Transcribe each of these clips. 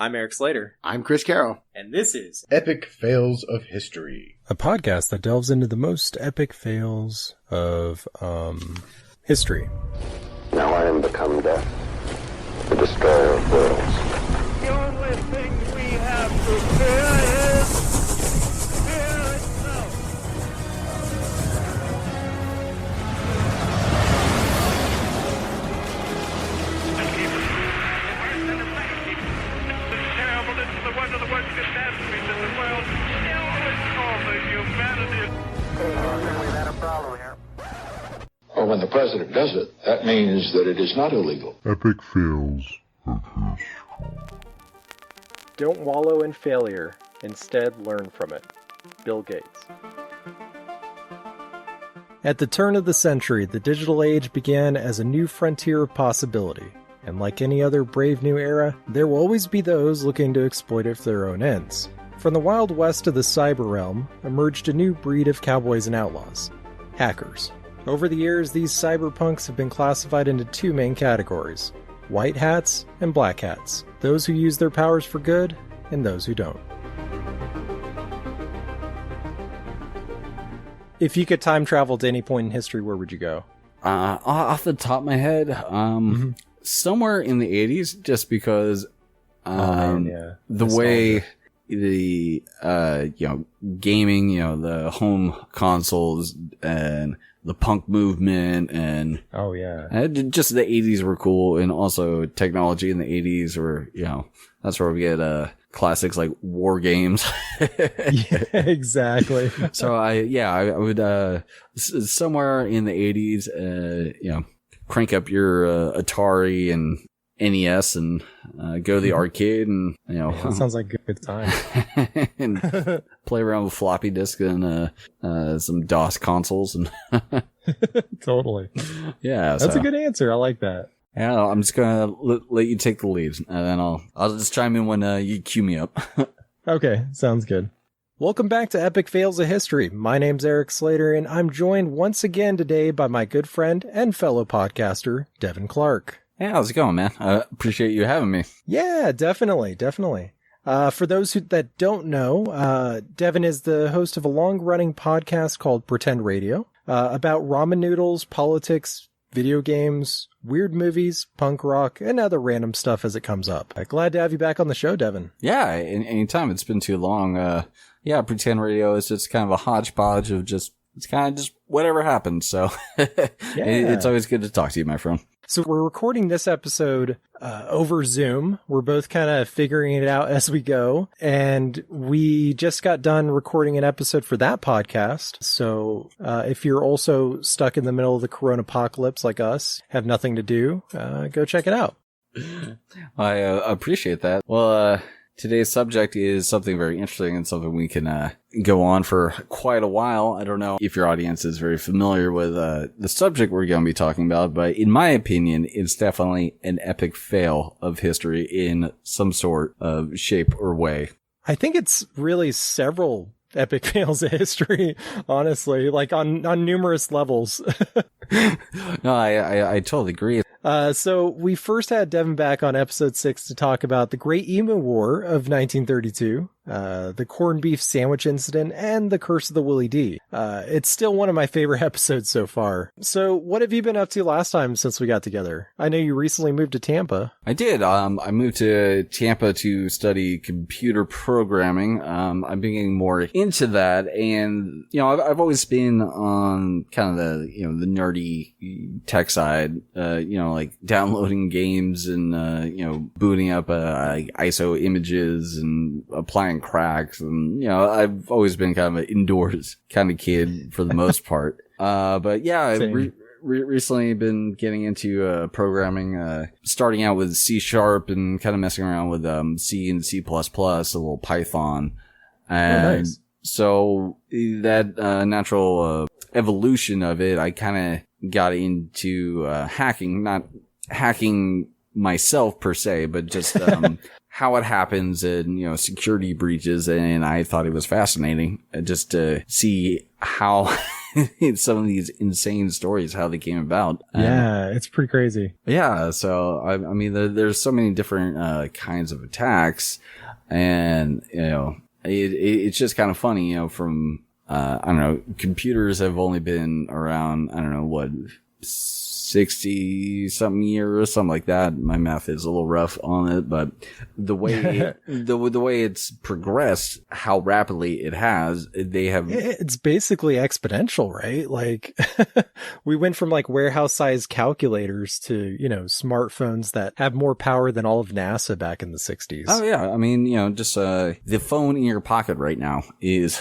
I'm Eric Slater. I'm Chris Carroll. And this is Epic Fails of History, a podcast that delves into the most epic fails of, history. Now I am become death, the destroyer of worlds. The only thing we have to fear is fear itself. The terrible, this is one of the worst catastrophes in the world. Still, it's called the humanity. We've had a problem here. Well, when the president does it, that means that it is not illegal. Epic Fails of History. Don't wallow in failure. Instead, learn from it. Bill Gates. At the turn of the century, the digital age began as a new frontier of possibility. And like any other brave new era, there will always be those looking to exploit it for their own ends. From the Wild West to the cyber realm emerged a new breed of cowboys and outlaws: hackers. Over the years, these cyberpunks have been classified into two main categories: white hats and black hats. Those who use their powers for good, and those who don't. If you could time travel to any point in history, where would you go? Off the top of my head, somewhere in the 80s, just because the way the gaming, the home consoles and the punk movement and just the 80s were cool, and also technology in the 80s were, that's where we get classics like war games. Yeah, exactly. So I would somewhere in the 80s, crank up your Atari and NES and go to the arcade and that sounds like a good time. And play around with floppy disk and some DOS consoles and Totally. Yeah, that's a good answer. I like that. Yeah, I'm just gonna let you take the lead, and then I'll just chime in when you cue me up. Okay, sounds good. Welcome back to Epic Fails of History. My name's Eric Slater, and I'm joined once again today by my good friend and fellow podcaster, Devin Clark. Hey, how's it going, man? I appreciate you having me. Yeah, definitely. For those that don't know, Devin is the host of a long-running podcast called Pretend Radio, about ramen noodles, politics, video games, weird movies, punk rock, and other random stuff as it comes up. Glad to have you back on the show, Devin. Yeah, anytime. It's been too long. Pretend Radio is just kind of a hodgepodge of it's kind of just whatever happens. So it's always good to talk to you, my friend. So we're recording this episode over Zoom. We're both kind of figuring it out as we go. And we just got done recording an episode for that podcast. So if you're also stuck in the middle of the corona apocalypse like us, have nothing to do, go check it out. I appreciate that. Well, today's subject is something very interesting and something we can go on for quite a while. I don't know if your audience is very familiar with the subject we're going to be talking about, but in my opinion, it's definitely an epic fail of history in some sort of shape or way. I think it's really several epic fails of history, honestly, like on numerous levels. No, I totally agree. So we first had Devin back on episode 6 to talk about the Great Emu War of 1932, the corned beef sandwich incident, and the Curse of the Willie D. It's still one of my favorite episodes so far. So what have you been up to last time since we got together? I know you recently moved to Tampa. I did. I moved to Tampa to study computer programming. I've been getting more into that, and I've always been on kind of the nerdy tech side. Like downloading games and booting up ISO images and applying cracks, and I've always been kind of an indoors kind of kid for the most part. But yeah, I've recently been getting into programming, starting out with C# and kind of messing around with C and C++, a little Python, and nice. So that natural evolution of it, I kind of got into hacking, not hacking myself per se, but just how it happens and, security breaches. And I thought it was fascinating just to see how some of these insane stories, how they came about. Yeah, it's pretty crazy. Yeah. So, I mean, there's so many different kinds of attacks, and, it's just kind of funny, from, I don't know, computers have only been around, I don't know, what, 60 something years or something like that. My math is a little rough on it, but the way the way it's progressed, how rapidly it has, it's basically exponential, right? Like we went from like warehouse sized calculators to, smartphones that have more power than all of NASA back in the 60s. Oh yeah. I mean, just the phone in your pocket right now is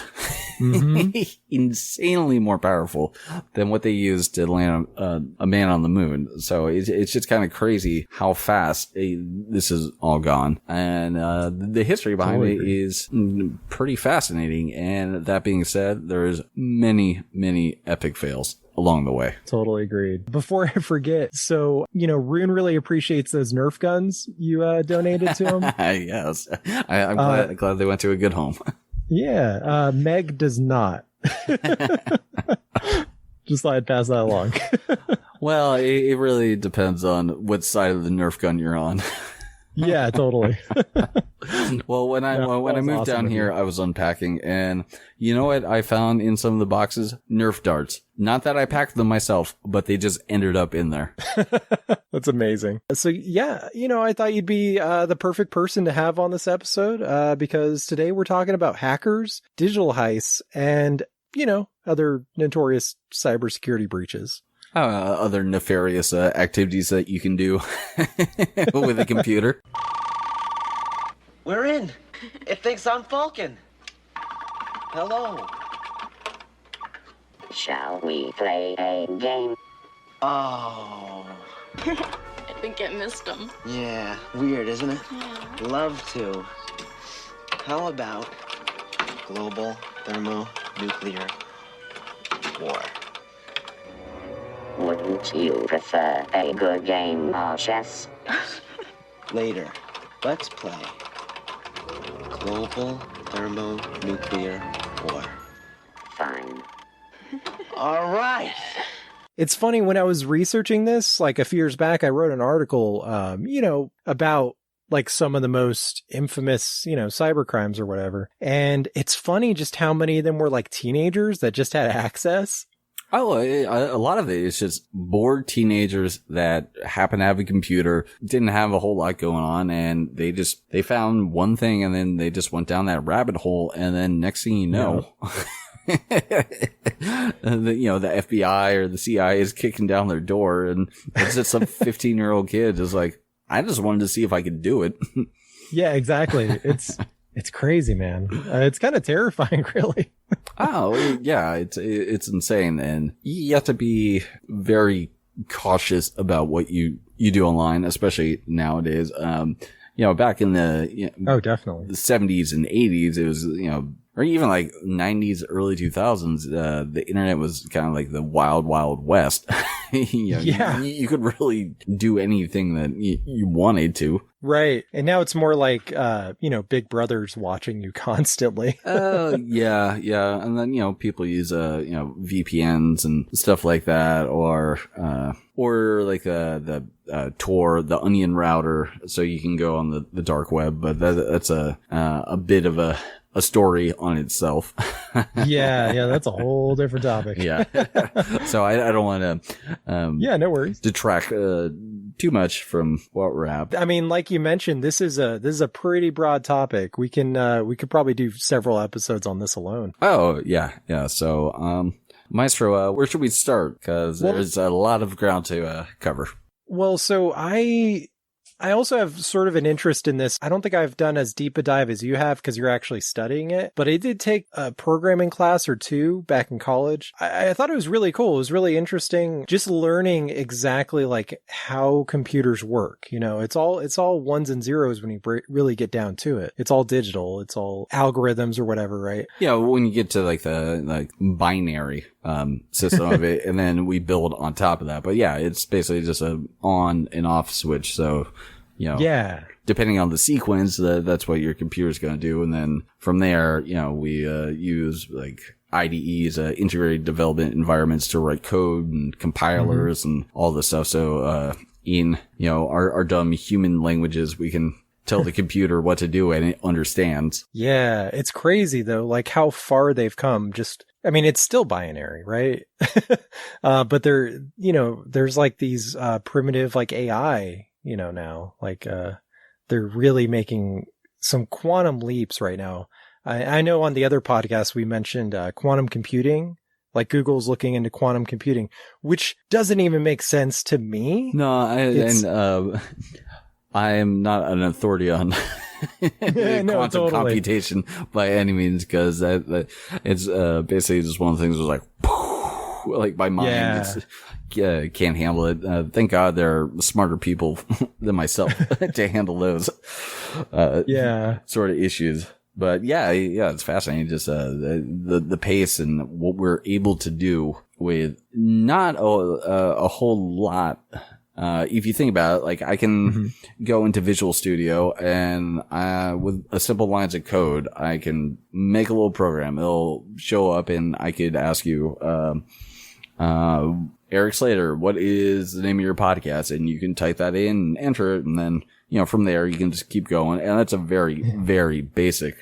insanely more powerful than what they used to land a man on the moon. So it's just kind of crazy how fast this is all gone. And the history behind it is pretty fascinating. And that being said, there's many, many epic fails along the way. Totally agreed. Before I forget, so, Rune really appreciates those Nerf guns you donated to him. Yes. I'm glad they went to a good home. Yeah. Meg does not. Just thought I'd pass that along. Well, it really depends on what side of the Nerf gun you're on. Yeah, totally. Well, when I moved down here, I was unpacking, and you know what I found in some of the boxes? Nerf darts. Not that I packed them myself, but they just ended up in there. That's amazing. So yeah, I thought you'd be the perfect person to have on this episode, because today we're talking about hackers, digital heists, and other notorious cybersecurity breaches. Other nefarious activities that you can do with a computer. We're in. It thinks I'm Falcon. Hello. Shall we play a game? Oh. I think I missed him. Yeah, weird, isn't it? Yeah. Love to. How about global thermonuclear war? Wouldn't you prefer a good game of chess? Later, let's play global thermonuclear war. Fine. All right. It's funny, when I was researching this, like a few years back, I wrote an article, about like some of the most infamous, cyber crimes or whatever. And it's funny just how many of them were like teenagers that just had access. Oh, a lot of it is just bored teenagers that happen to have a computer, didn't have a whole lot going on, and they found one thing, and then they just went down that rabbit hole, and then next thing you know, the FBI or the CIA is kicking down their door, and it's just some 15-year-old kid is like, I just wanted to see if I could do it. Yeah, exactly. It's crazy, man. It's kind of terrifying, really. Oh, yeah, it's insane. And you have to be very cautious about what you do online, especially nowadays. Back in definitely the 70s and 80s, it was, or even like 90s, early 2000s, the internet was kind of like the wild, wild west. You could really do anything that you wanted to. Right. And now it's more like, Big Brother's watching you constantly. Yeah. And then, people use, VPNs and stuff like that, or like the Tor, the Onion router, so you can go on the dark web. But that's a bit of a story on itself. Yeah, that's a whole different topic. Yeah. So I don't want to, no worries, detract too much from what we're at. I mean, like you mentioned, this is a pretty broad topic. We could probably do several episodes on this alone. Oh, yeah. So, Maestro, where should we start? Because there's a lot of ground to cover. Well, so I also have sort of an interest in this. I don't think I've done as deep a dive as you have because you're actually studying it, but I did take a programming class or two back in college. I thought it was really cool. It was really interesting just learning exactly like how computers work. It's all ones and zeros when you really get down to it. It's all digital. It's all algorithms or whatever, right? Yeah, when you get to like the binary system of it, and then we build on top of that. But yeah, it's basically just a on and off switch. So, depending on the sequence, that's what your computer's going to do. And then from there, we use like IDEs, integrated development environments to write code and compilers and all this stuff. So, in, our dumb human languages, we can tell the computer what to do and it understands. Yeah, it's crazy though, like how far they've come. It's still binary, right? But there's like these, primitive like AI, now, like, they're really making some quantum leaps right now. I know on the other podcast we mentioned quantum computing, like Google's looking into quantum computing, which doesn't even make sense to me. No, I am not an authority on quantum computation by any means, because it's basically just one of the things that was like my mind can't handle it. Thank God there are smarter people than myself to handle those sort of issues. But yeah, it's fascinating. Just the pace and what we're able to do with not a whole lot. If you think about it, like I can go into Visual Studio and with a simple lines of code, I can make a little program. It'll show up and I could ask you, Eric Slater, what is the name of your podcast? And you can type that in and enter it. And then, from there you can just keep going. And that's a very, very basic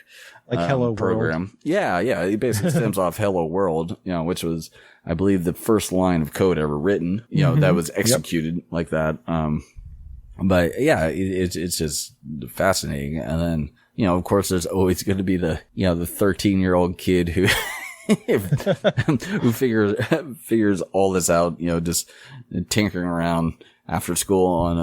like Hello program. World. Yeah. It basically stems off Hello World, which was, I believe, the first line of code ever written, that was executed like that. But yeah, it's just fascinating. And then, of course, there's always going to be the 13-year-old kid who figures all this out, just tinkering around after school on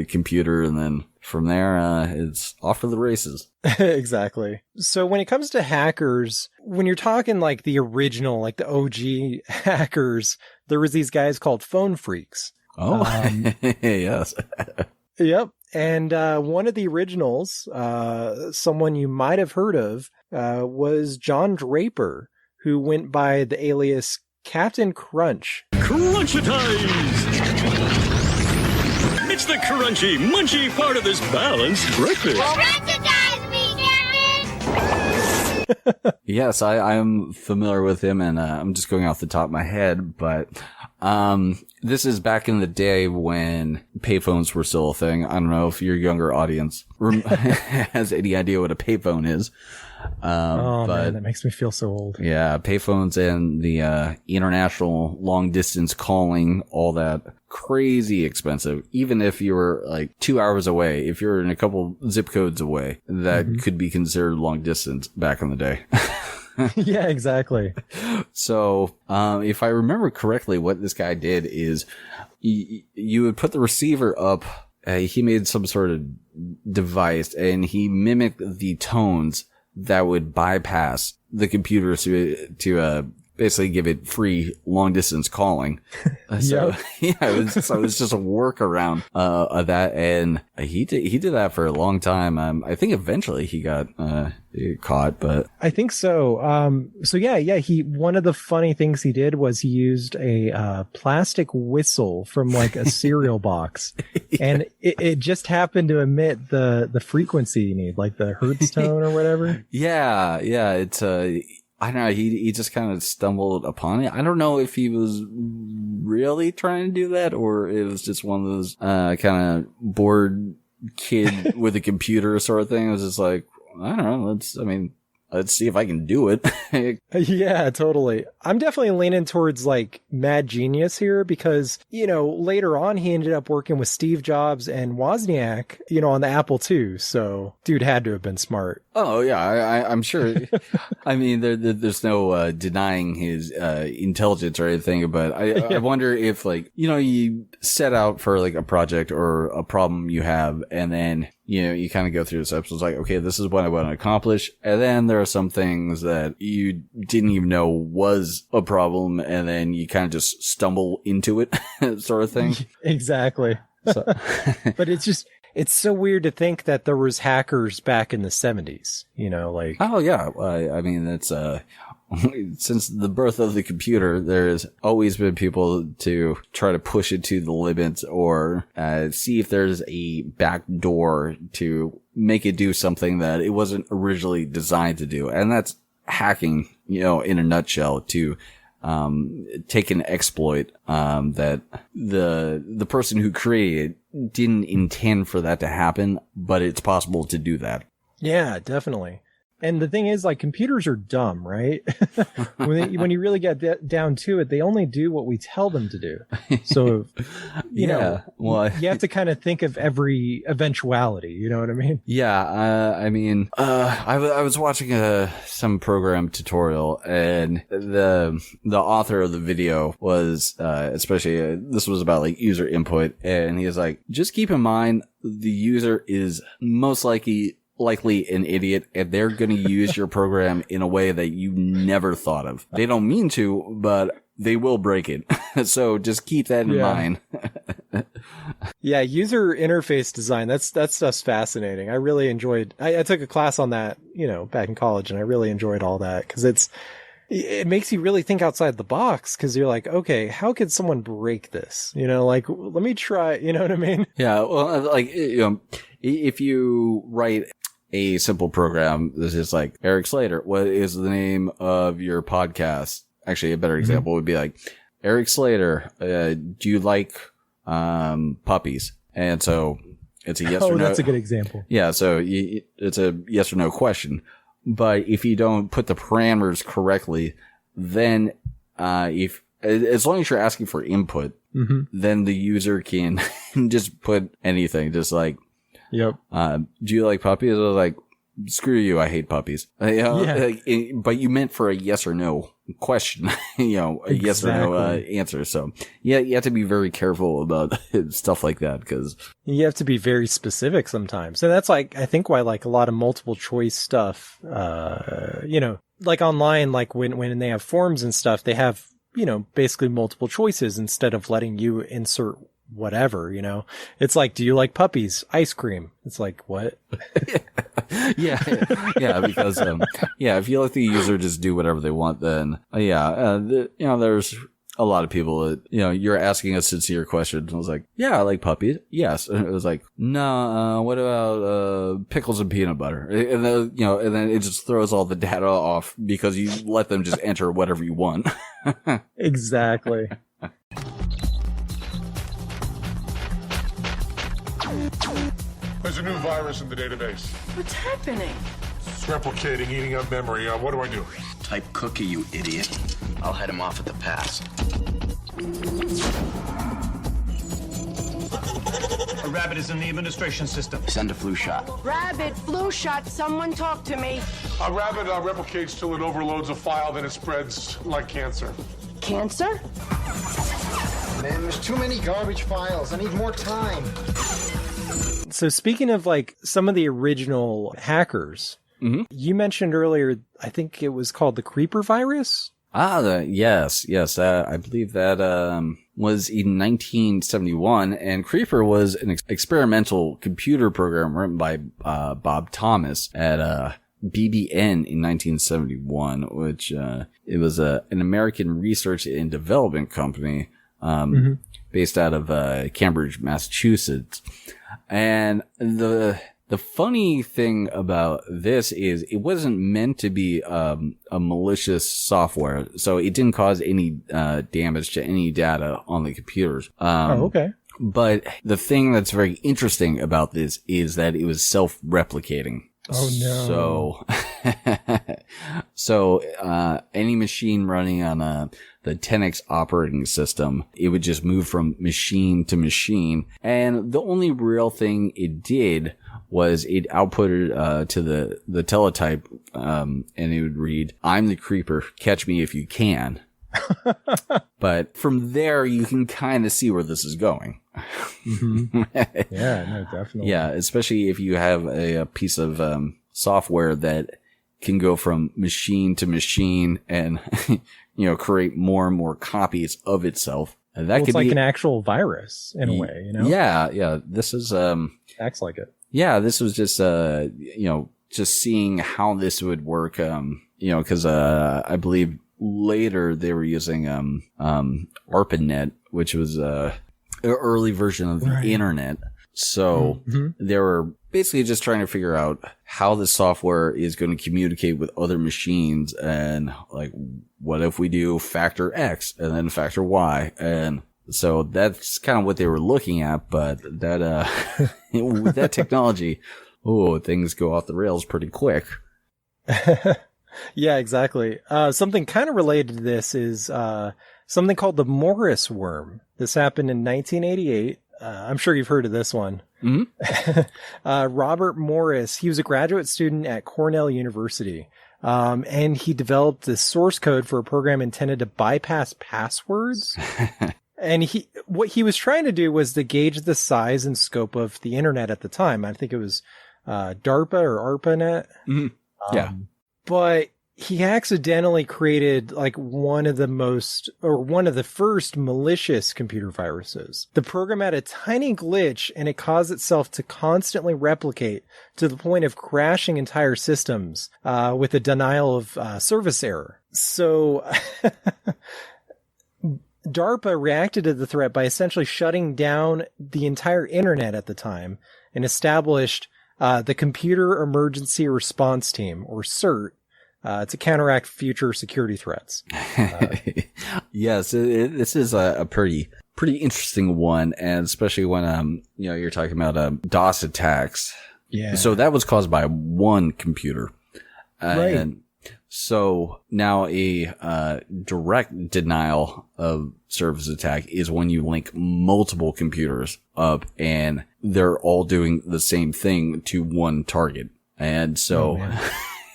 a computer. And then from there, it's off to the races. Exactly. So when it comes to hackers, when you're talking like the original, like the OG hackers, there was these guys called phone phreaks. Oh, yes. Yep. And one of the originals, someone you might have heard of, was John Draper, who went by the alias Captain Crunch. Crunchitize! It's the crunchy, munchy part of this balanced breakfast. Crunchitize me, Captain! Yes, I am familiar with him, and I'm just going off the top of my head, but this is back in the day when payphones were still a thing. I don't know if your younger audience has any idea what a payphone is. But man, that makes me feel so old. Yeah, payphones and the international long distance calling, all that, crazy expensive. Even if you were like 2 hours away, if you're in a couple zip codes away, that could be considered long distance back in the day. Yeah, exactly. So, if I remember correctly, what this guy did is you would put the receiver up. He made some sort of device and he mimicked the tones that would bypass the computer to basically give it free long distance calling. So yeah, it was just a workaround of that, and he did that for a long time. I think eventually he got caught, but I think so. So yeah. One of the funny things he did was he used a plastic whistle from like a cereal box, and it just happened to emit the frequency you need, like the hertz tone or whatever. Yeah. It's I don't know. He just kind of stumbled upon it. I don't know if he was really trying to do that or it was just one of those kind of bored kid with a computer sort of thing. It was just like, I don't know. Let's see if I can do it. Yeah, totally. I'm definitely leaning towards like mad genius here because, later on he ended up working with Steve Jobs and Wozniak, on the Apple II. So dude had to have been smart. Oh yeah, I'm sure. I mean, there's no denying his intelligence or anything, but I wonder if like, you set out for like a project or a problem you have and then you kind of go through this episode. It's like, okay, this is what I want to accomplish. And then there are some things that you didn't even know was a problem. And then you kind of just stumble into it sort of thing. Exactly. So. But it's so weird to think that there was hackers back in the 70s, you know, like. Oh yeah. I mean, it's, since the birth of the computer, there's always been people to try to push it to the limits or see if there's a back door to make it do something that it wasn't originally designed to do. And that's hacking, you know, in a nutshell, to take an exploit that the person who created it didn't intend for that to happen, but it's possible to do that. Yeah, definitely. And the thing is, like, computers are dumb, right? when you really get down to it, they only do what we tell them to do. So, you know, you have to kind of think of every eventuality. You know what I mean? Yeah. I mean, I was watching some program tutorial, and the author of the video was, especially, this was about like user input, and he was like, just keep in mind, the user is most likely an idiot, and they're going to use your program in a way that you never thought of. They don't mean to, but they will break it. So just keep that in mind. Yeah, user interface design, that's stuff's fascinating. I really enjoyed, I took a class on that, you know, back in college, and I really enjoyed all that, because it makes you really think outside the box, because you're like, okay, how could someone break this? You know, like, let me try, you know what I mean? Yeah, well, like, you know, if you write a simple program, this is like, Eric Slater, what is the name of your podcast? Actually, a better example would be like, Eric Slater, do you like puppies? And so it's a yes or no. Oh, that's a good example. Yeah, so it's a yes or no question. But if you don't put the parameters correctly, then as long as you're asking for input, then the user can just put anything, just like, yep. Do you like puppies? I was like, screw you, I hate puppies. But you meant for a yes or no question, you know, a yes or no answer. So yeah, you have to be very careful about stuff like that, because you have to be very specific sometimes. And that's like, I think why like a lot of multiple choice stuff, you know, like online, like when they have forms and stuff, they have, you know, basically multiple choices instead of letting you insert whatever, you know. It's like, do you like puppies? Ice cream. It's like, what? yeah, because if you let the user just do whatever they want, then you know, there's a lot of people that, you know, you're asking a sincere question, and I was like, yeah, I like puppies, yes, and it was like, no, what about pickles and peanut butter? And then, you know, and then it just throws all the data off because you let them just enter whatever you want. Exactly. There's a new virus in the database. What's happening? It's replicating, eating up memory. What do I do? Type cookie, you idiot. I'll head him off at the pass. A rabbit is in the administration system. Send a flu shot. Rabbit, flu shot, someone talk to me. A rabbit replicates till it overloads a file, then it spreads like cancer. Cancer? Man, there's too many garbage files. I need more time. So speaking of like some of the original hackers, you mentioned earlier, I think it was called the Creeper virus. Yes. I believe that was in 1971, and Creeper was an experimental computer program written by Bob Thomas at BBN in 1971, which it was an American research and development company based out of Cambridge, Massachusetts. And the funny thing about this is it wasn't meant to be a malicious software, so it didn't cause any damage to any data on the computers. Okay. But the thing that's very interesting about this is that it was self-replicating. Oh no. So any machine running on the 10X operating system, it would just move from machine to machine. And the only real thing it did was it outputted to the teletype, and it would read, "I'm the creeper, catch me if you can." But from there, you can kind of see where this is going. Yeah, no, definitely. Yeah, especially if you have a piece of software that can go from machine to machine and you know, create more and more copies of itself. And that it's could like be an actual virus in a way, you know? Yeah. This is Acts like it. Yeah, this was just, just seeing how this would work, because I believe later they were using ARPANET, which was an early version of the internet. So they were basically just trying to figure out how the software is going to communicate with other machines, and like, what if we do factor X and then factor Y? And so that's kind of what they were looking at, but that, with that technology, things go off the rails pretty quick. Yeah, exactly. Something kind of related to this is, something called the Morris worm. This happened in 1988. I'm sure you've heard of this one. Robert Morris, he was a graduate student at Cornell University. And he developed this source code for a program intended to bypass passwords. And what he was trying to do was to gauge the size and scope of the internet at the time. I think it was, DARPA or ARPANET. Yeah. But he accidentally created like one of the first malicious computer viruses. The program had a tiny glitch, and it caused itself to constantly replicate to the point of crashing entire systems with a denial of service error. So DARPA reacted to the threat by essentially shutting down the entire internet at the time and established the Computer Emergency Response Team, or CERT, to counteract future security threats. Yes, this is a pretty interesting one, and especially when you're talking about DOS attacks. Yeah. So that was caused by one computer, right. And so now a direct denial of service attack is when you link multiple computers up and they're all doing the same thing to one target, and so.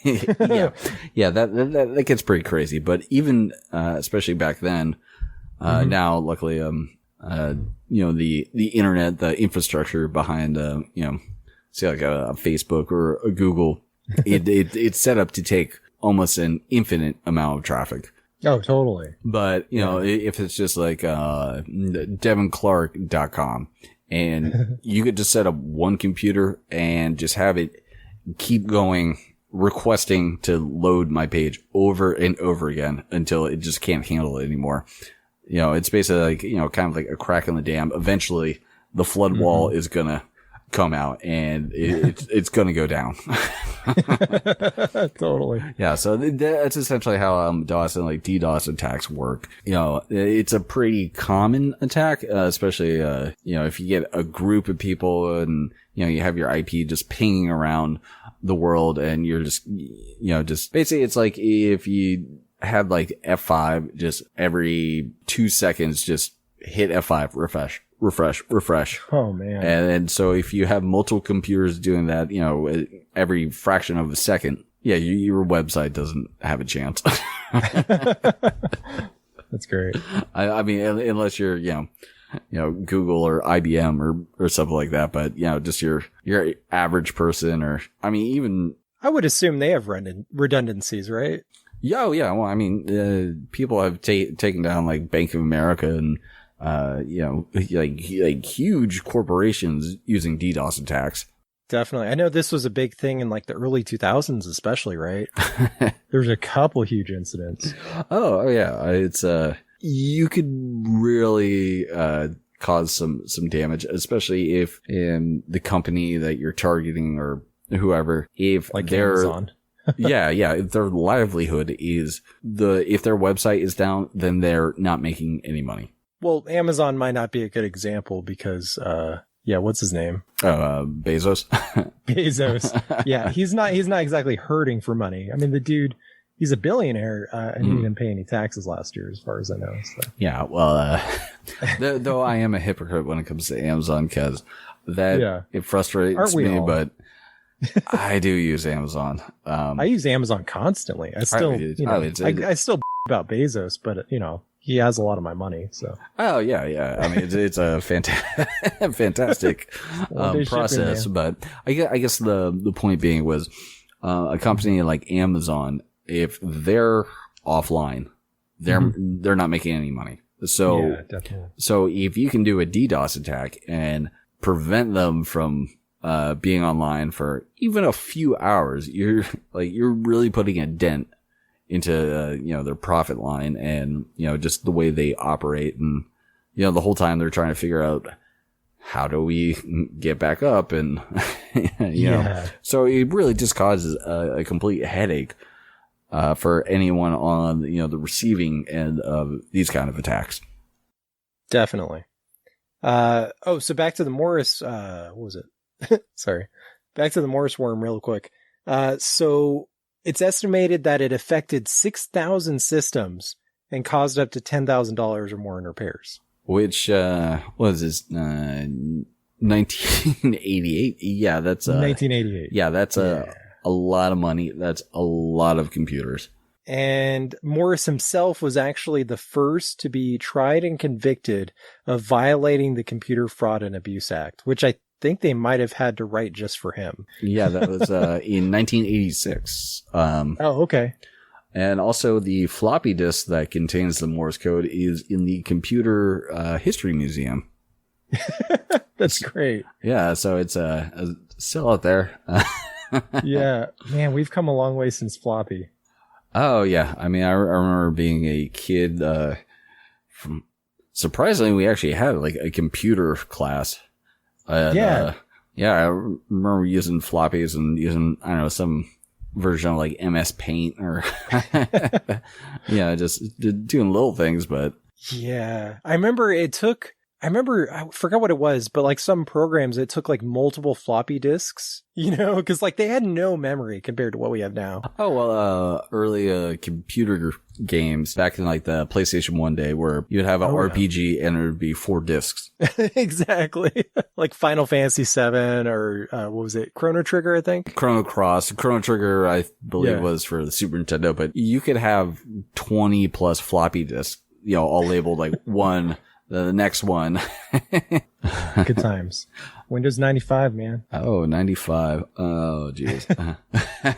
That gets pretty crazy. But even, especially back then, now luckily, the internet, the infrastructure behind, say like a Facebook or a Google, it's set up to take almost an infinite amount of traffic. Oh, totally. But, if it's just like, DevinClark.com, and you could just set up one computer and just have it keep going, requesting to load my page over and over again until it just can't handle it anymore. It's basically like, kind of like a crack in the dam. Eventually the flood wall is gonna come out and it's gonna go down. Totally. Yeah. So that's essentially how, DOS and like DDoS attacks work. It's a pretty common attack, especially, if you get a group of people and, you have your IP just pinging around the world, and you're just basically, it's like if you had like F5, just every 2 seconds, just hit F5, refresh. Oh man. And so if you have multiple computers doing that, every fraction of a second, your website doesn't have a chance. That's great. I mean, unless you're, Google or IBM or something like that, but just your average person, or I mean, even I would assume they have redundancies, right? Yeah, well, I mean, people have taken down like Bank of America and like huge corporations using DDoS attacks. Definitely. I know this was a big thing in like the early 2000s, especially, right? There's a couple huge incidents. Oh yeah, it's you could really cause some damage, especially if the company that you're targeting or whoever, if like they're Amazon. if their livelihood is if their website is down, then they're not making any money. Well, Amazon might not be a good example because what's his name? Bezos. Bezos. Yeah, he's not exactly hurting for money. I mean, the dude, he's a billionaire, and he didn't pay any taxes last year, as far as I know. So. Yeah, well, though I am a hypocrite when it comes to Amazon, because it frustrates me, all? But I do use Amazon. I use Amazon constantly. I still, I still about Bezos, but he has a lot of my money. So. Oh yeah. I mean, it's a fantastic process, shipping, but I guess the point being was a company like Amazon, if they're offline, they're not making any money. So, definitely. So if you can do a DDoS attack and prevent them from being online for even a few hours, you're really putting a dent into, their profit line and, just the way they operate. And, the whole time they're trying to figure out, how do we get back up? And, so it really just causes a complete headache, for anyone on, the receiving end of these kind of attacks. Definitely. So back to the Morris, what was it? Sorry. Back to the Morris worm real quick. So it's estimated that it affected 6,000 systems and caused up to $10,000 or more in repairs. Which, was this, 1988? Yeah, that's, 1988. Yeah, that's a lot of money. That's a lot of computers. And Morris himself was actually the first to be tried and convicted of violating the Computer Fraud and Abuse Act, which I think they might have had to write just for him. Yeah, that was, in 1986. Okay. And also the floppy disk that contains the Morse code is in the Computer History Museum. That's great. Yeah, so it's still out there. Yeah, man, we've come a long way since floppy. Oh, yeah. I mean, I remember being a kid. Surprisingly, we actually had like a computer class. Yeah, I remember using floppies and using, I don't know, some version of like MS Paint or just doing little things. But yeah, I forgot what it was, but like some programs, it took like multiple floppy disks, because like they had no memory compared to what we have now. Oh, well, early computer games back in like the PlayStation 1 day where you'd have an RPG and it would be 4 discs. Exactly. Like Final Fantasy 7 or what was it? Chrono Trigger, I think. Chrono Trigger, I believe was for the Super Nintendo, but you could have 20 plus floppy disks, all labeled like one. The next one. Good times. Windows 95, man. Oh, 95. Oh, jeez.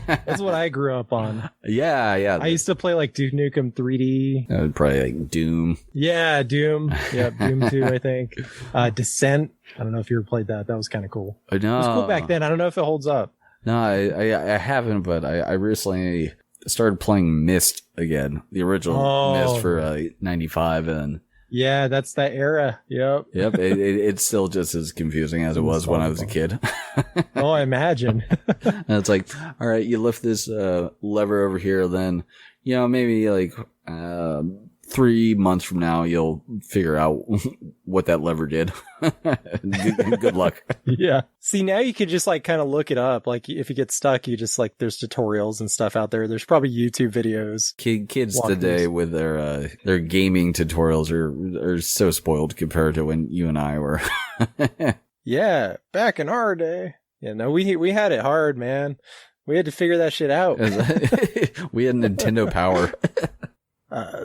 That's what I grew up on. Yeah. I used to play like Duke Nukem 3D. Probably like Doom. Yeah, Doom. Yeah, Doom 2, I think. Descent. I don't know if you ever played that. That was kind of cool. No. It was cool back then. I don't know if it holds up. No, I haven't, but I recently started playing Myst again. The original Myst for 95 and... Yeah, that's that era. Yep. It's still just as confusing as it was when I was a kid. Oh, I imagine. And it's like, all right, you lift this lever over here, then, maybe like 3 months from now, you'll figure out what that lever did. Good luck. Yeah. See, now you could just like kind of look it up. Like if you get stuck, you just like, there's tutorials and stuff out there. There's probably YouTube videos. Kids today with their gaming tutorials are so spoiled compared to when you and I were. Yeah. Back in our day. Yeah, no, we had it hard, man. We had to figure that shit out. We had Nintendo Power.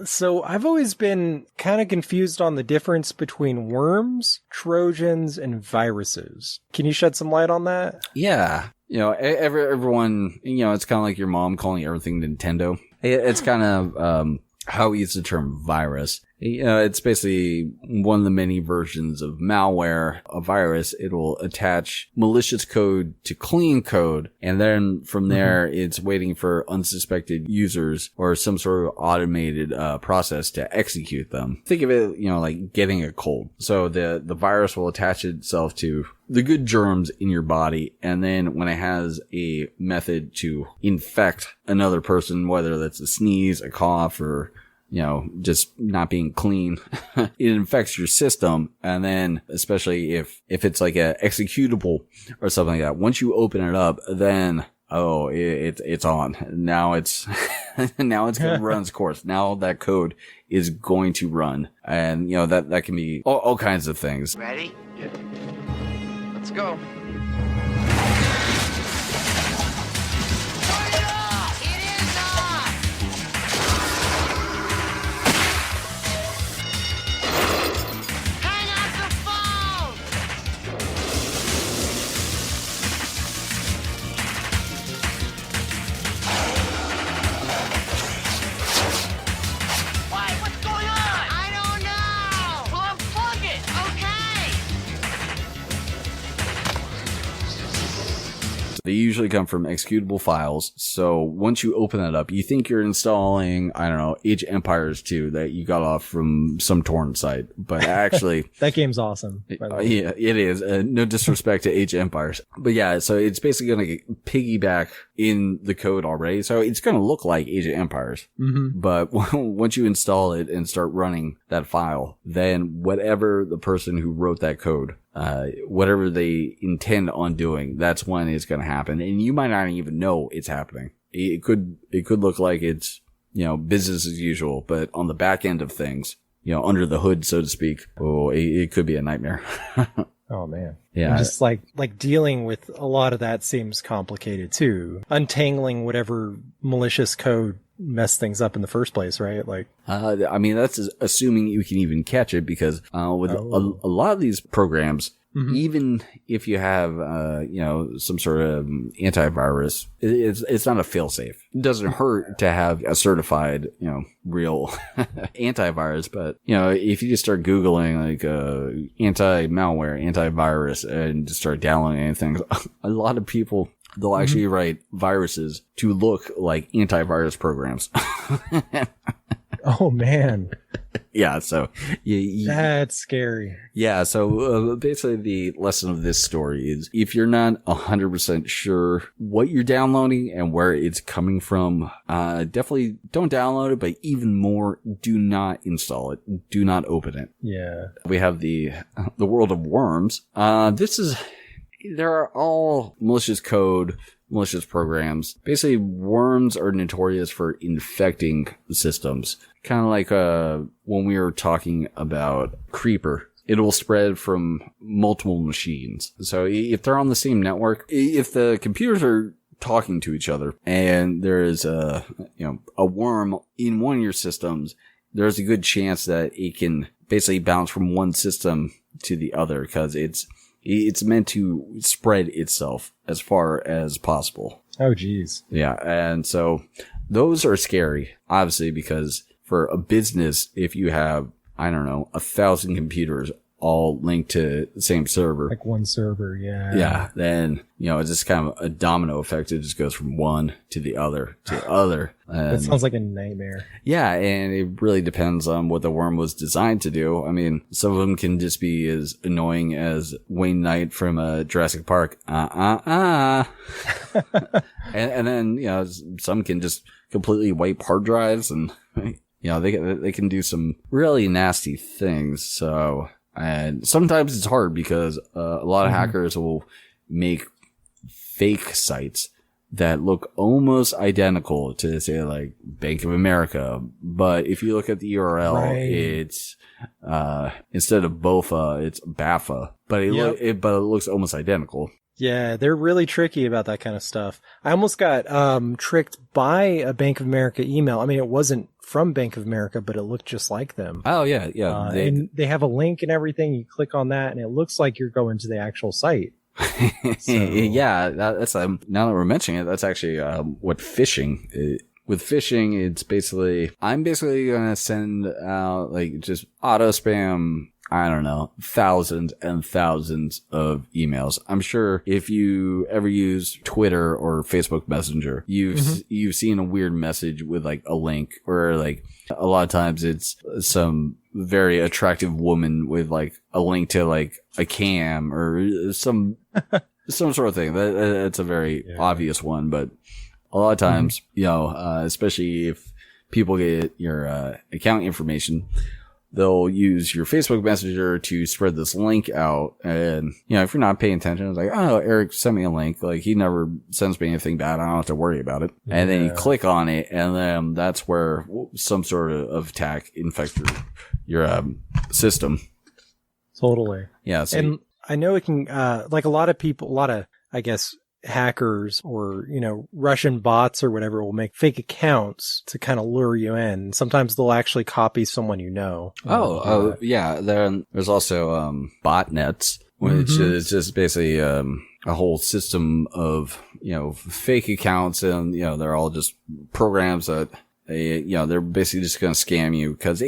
So I've always been kind of confused on the difference between worms, Trojans, and viruses. Can you shed some light on that? Yeah. Everyone, it's kind of like your mom calling everything Nintendo. It's kind of, how we use the term virus. It's basically one of the many versions of malware. A virus, it'll attach malicious code to clean code. And then from there, it's waiting for unsuspected users or some sort of automated process to execute them. Think of it, like getting a cold. So the virus will attach itself to the good germs in your body. And then when it has a method to infect another person, whether that's a sneeze, a cough, or just not being clean, it infects your system. And then, especially if it's like a executable or something like that, once you open it up, then, it's on. Now it's going to run its course. Now that code is going to run. And, that can be all kinds of things. Ready? Yeah. Let's go. usually come from executable files. So once you open that up, you think you're installing, I don't know, Age of Empires 2 that you got off from some torrent site. But actually... that game's awesome. By the way. Yeah, it is. No disrespect to Age of Empires. But yeah, so it's basically going to piggyback in the code already. So it's going to look like Age of Empires. Mm-hmm. But once you install it and start running that file, then whatever the person who wrote that code, whatever they intend on doing, that's when it's going to happen. And you might not even know it's happening. It could look like it's, business as usual, but on the back end of things, under the hood, so to speak, it could be a nightmare. Oh man. Yeah. And just like dealing with a lot of that seems complicated too. Untangling whatever malicious code messed things up in the first place, right? Like, I mean, that's assuming you can even catch it, because with a lot of these programs, even if you have, some sort of antivirus, it's not a failsafe. It doesn't hurt to have a certified, real antivirus. But, if you just start Googling like, anti-malware, antivirus, and just start downloading things, a lot of people, they'll actually write viruses to look like antivirus programs. Oh man. Yeah, so that's scary. Yeah, so basically the lesson of this story is, if you're not 100% sure what you're downloading and where it's coming from, definitely don't download it, but even more, do not install it. Do not open it. Yeah. We have the world of worms. There are all malicious code, malicious programs. Basically, worms are notorious for infecting systems. Kind of like when we were talking about Creeper. It will spread from multiple machines. So if they're on the same network, if the computers are talking to each other and there is a worm in one of your systems, there's a good chance that it can basically bounce from one system to the other, because it's meant to spread itself as far as possible. Oh, geez. Yeah. And so those are scary, obviously, because for a business, if you have, 1,000 computers all linked to the same server. Like one server, yeah. Yeah. Then, it's just kind of a domino effect. It just goes from one to the other to the other. That sounds like a nightmare. Yeah. And it really depends on what the worm was designed to do. I mean, some of them can just be as annoying as Wayne Knight from Jurassic Park. And then, some can just completely wipe hard drives, and, they can do some really nasty things. So, and sometimes it's hard because a lot of hackers will make fake sites that look almost identical to, say, like Bank of America. But if you look at the URL, it's instead of BOFA, it's BAFA. But it looks almost identical. Yeah, they're really tricky about that kind of stuff. I almost got tricked by a Bank of America email. I mean, it wasn't from Bank of America, but it looked just like them. Oh, yeah. And they have a link and everything. You click on that, and it looks like you're going to the actual site. So. Yeah, that's now that we're mentioning it, that's actually what phishing is. With phishing, it's basically, I'm basically going to send out like just auto spam, thousands and thousands of emails. I'm sure if you ever use Twitter or Facebook Messenger, you've seen a weird message with like a link, or like a lot of times it's some very attractive woman with like a link to like a cam or some sort of thing. That's a very obvious one, but a lot of times, especially if people get your account information, they'll use your Facebook Messenger to spread this link out. And, if you're not paying attention, it's like, oh, Eric sent me a link. Like, he never sends me anything bad. I don't have to worry about it. Yeah. And then you click on it, and then that's where some sort of attack infects your system. Totally. Yeah. So and I know it can, like a lot of, I guess, hackers or, Russian bots or whatever will make fake accounts to kind of lure you in. Sometimes they'll actually copy someone yeah. There's also botnets, which is just basically a whole system of, fake accounts, and, they're all just programs that, they're basically just going to scam you, because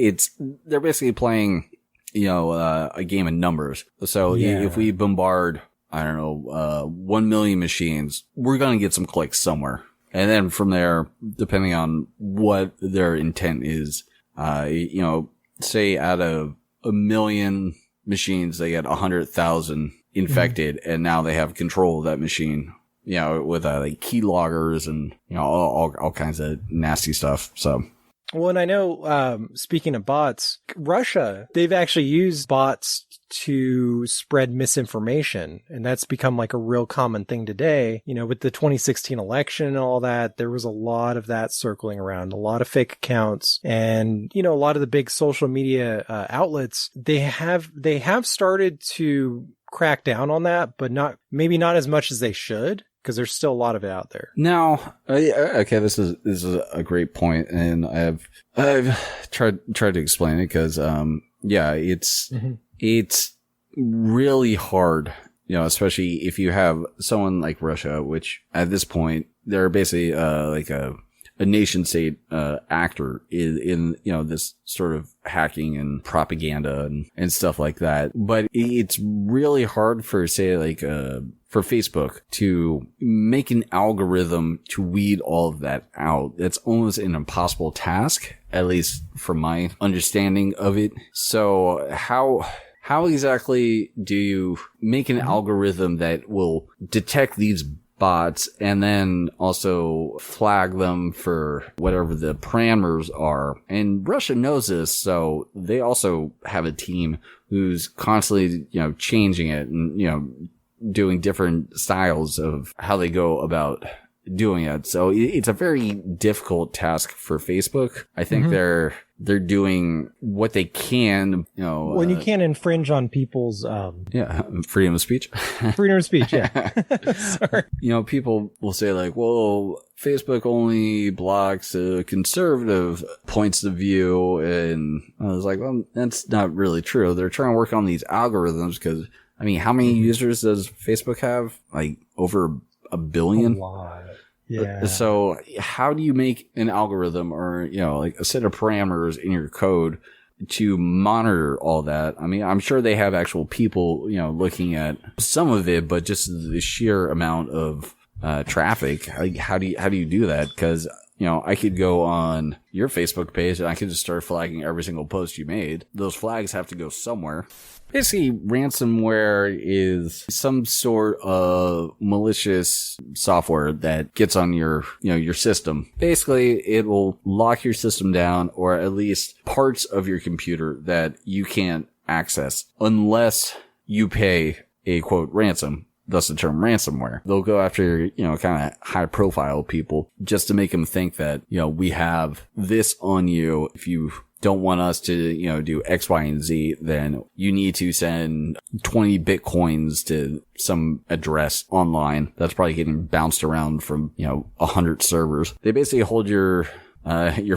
they're basically playing, a game of numbers. So if we bombard I don't know, 1 million machines, we're going to get some clicks somewhere. And then from there, depending on what their intent is, say out of 1 million machines, they get 100,000 infected, and now they have control of that machine, with like keyloggers and, all kinds of nasty stuff. So. Well, and I know, speaking of bots, Russia, they've actually used bots to spread misinformation. And that's become like a real common thing today. With the 2016 election and all that, there was a lot of that circling around, a lot of fake accounts. And, a lot of the big social media outlets, they have started to crack down on that, but maybe not as much as they should. Because there's still a lot of it out there. Now, okay, this is a great point, and I've tried to explain it because it's really hard, especially if you have someone like Russia, which at this point they're basically like a nation state actor in this sort of hacking and propaganda and stuff like that. But it's really hard for, say, like for Facebook to make an algorithm to weed all of that out. That's almost an impossible task, at least from my understanding of it. So how exactly do you make an algorithm that will detect these bots and then also flag them for whatever the parameters are? And Russia knows this, so they also have a team who's constantly, changing it and, doing different styles of how they go about doing it. So it's a very difficult task for Facebook. I think they're doing what they can, Well, you can't infringe on people's, freedom of speech. Freedom of speech, yeah. Sorry. People will say like, well, Facebook only blocks conservative points of view. And I was like, well, that's not really true. They're trying to work on these algorithms because, how many users does Facebook have? Like over 1 billion? A lot. Yeah. So how do you make an algorithm or, like a set of parameters in your code to monitor all that? I'm sure they have actual people, looking at some of it, but just the sheer amount of traffic. Like, how do you do that? Because, I could go on your Facebook page and I could just start flagging every single post you made. Those flags have to go somewhere. Basically, ransomware is some sort of malicious software that gets on your system. Basically, it will lock your system down, or at least parts of your computer that you can't access unless you pay a quote ransom. Thus the term ransomware. They'll go after, kind of high profile people just to make them think that, we have this on you. If you don't want us to, do X, Y, and Z, then you need to send 20 Bitcoins to some address online that's probably getting bounced around from, 100 servers. They basically hold your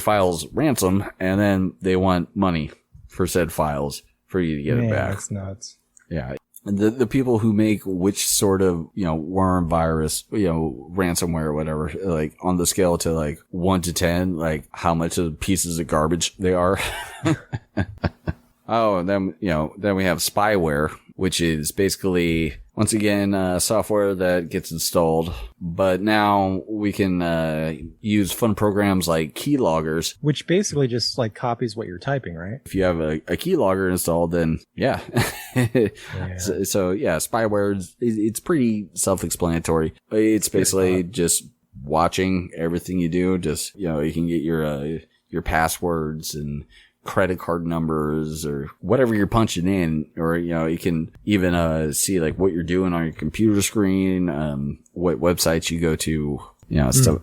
files ransom, and then they want money for said files for you to get it back. That's nuts. Yeah. The people who make which sort of, worm virus, ransomware or whatever, like on the scale to like 1 to 10, like how much of pieces of garbage they are. Oh, and then we have spyware, which is basically, once again, software that gets installed, but now we can use fun programs like keyloggers. Which basically just like copies what you're typing, right? If you have a keylogger installed, then yeah. So yeah, spyware, it's pretty self-explanatory. It's basically just watching everything you do. Just, you can get your passwords and credit card numbers or whatever you're punching in, or, you can even, see like what you're doing on your computer screen, what websites you go to,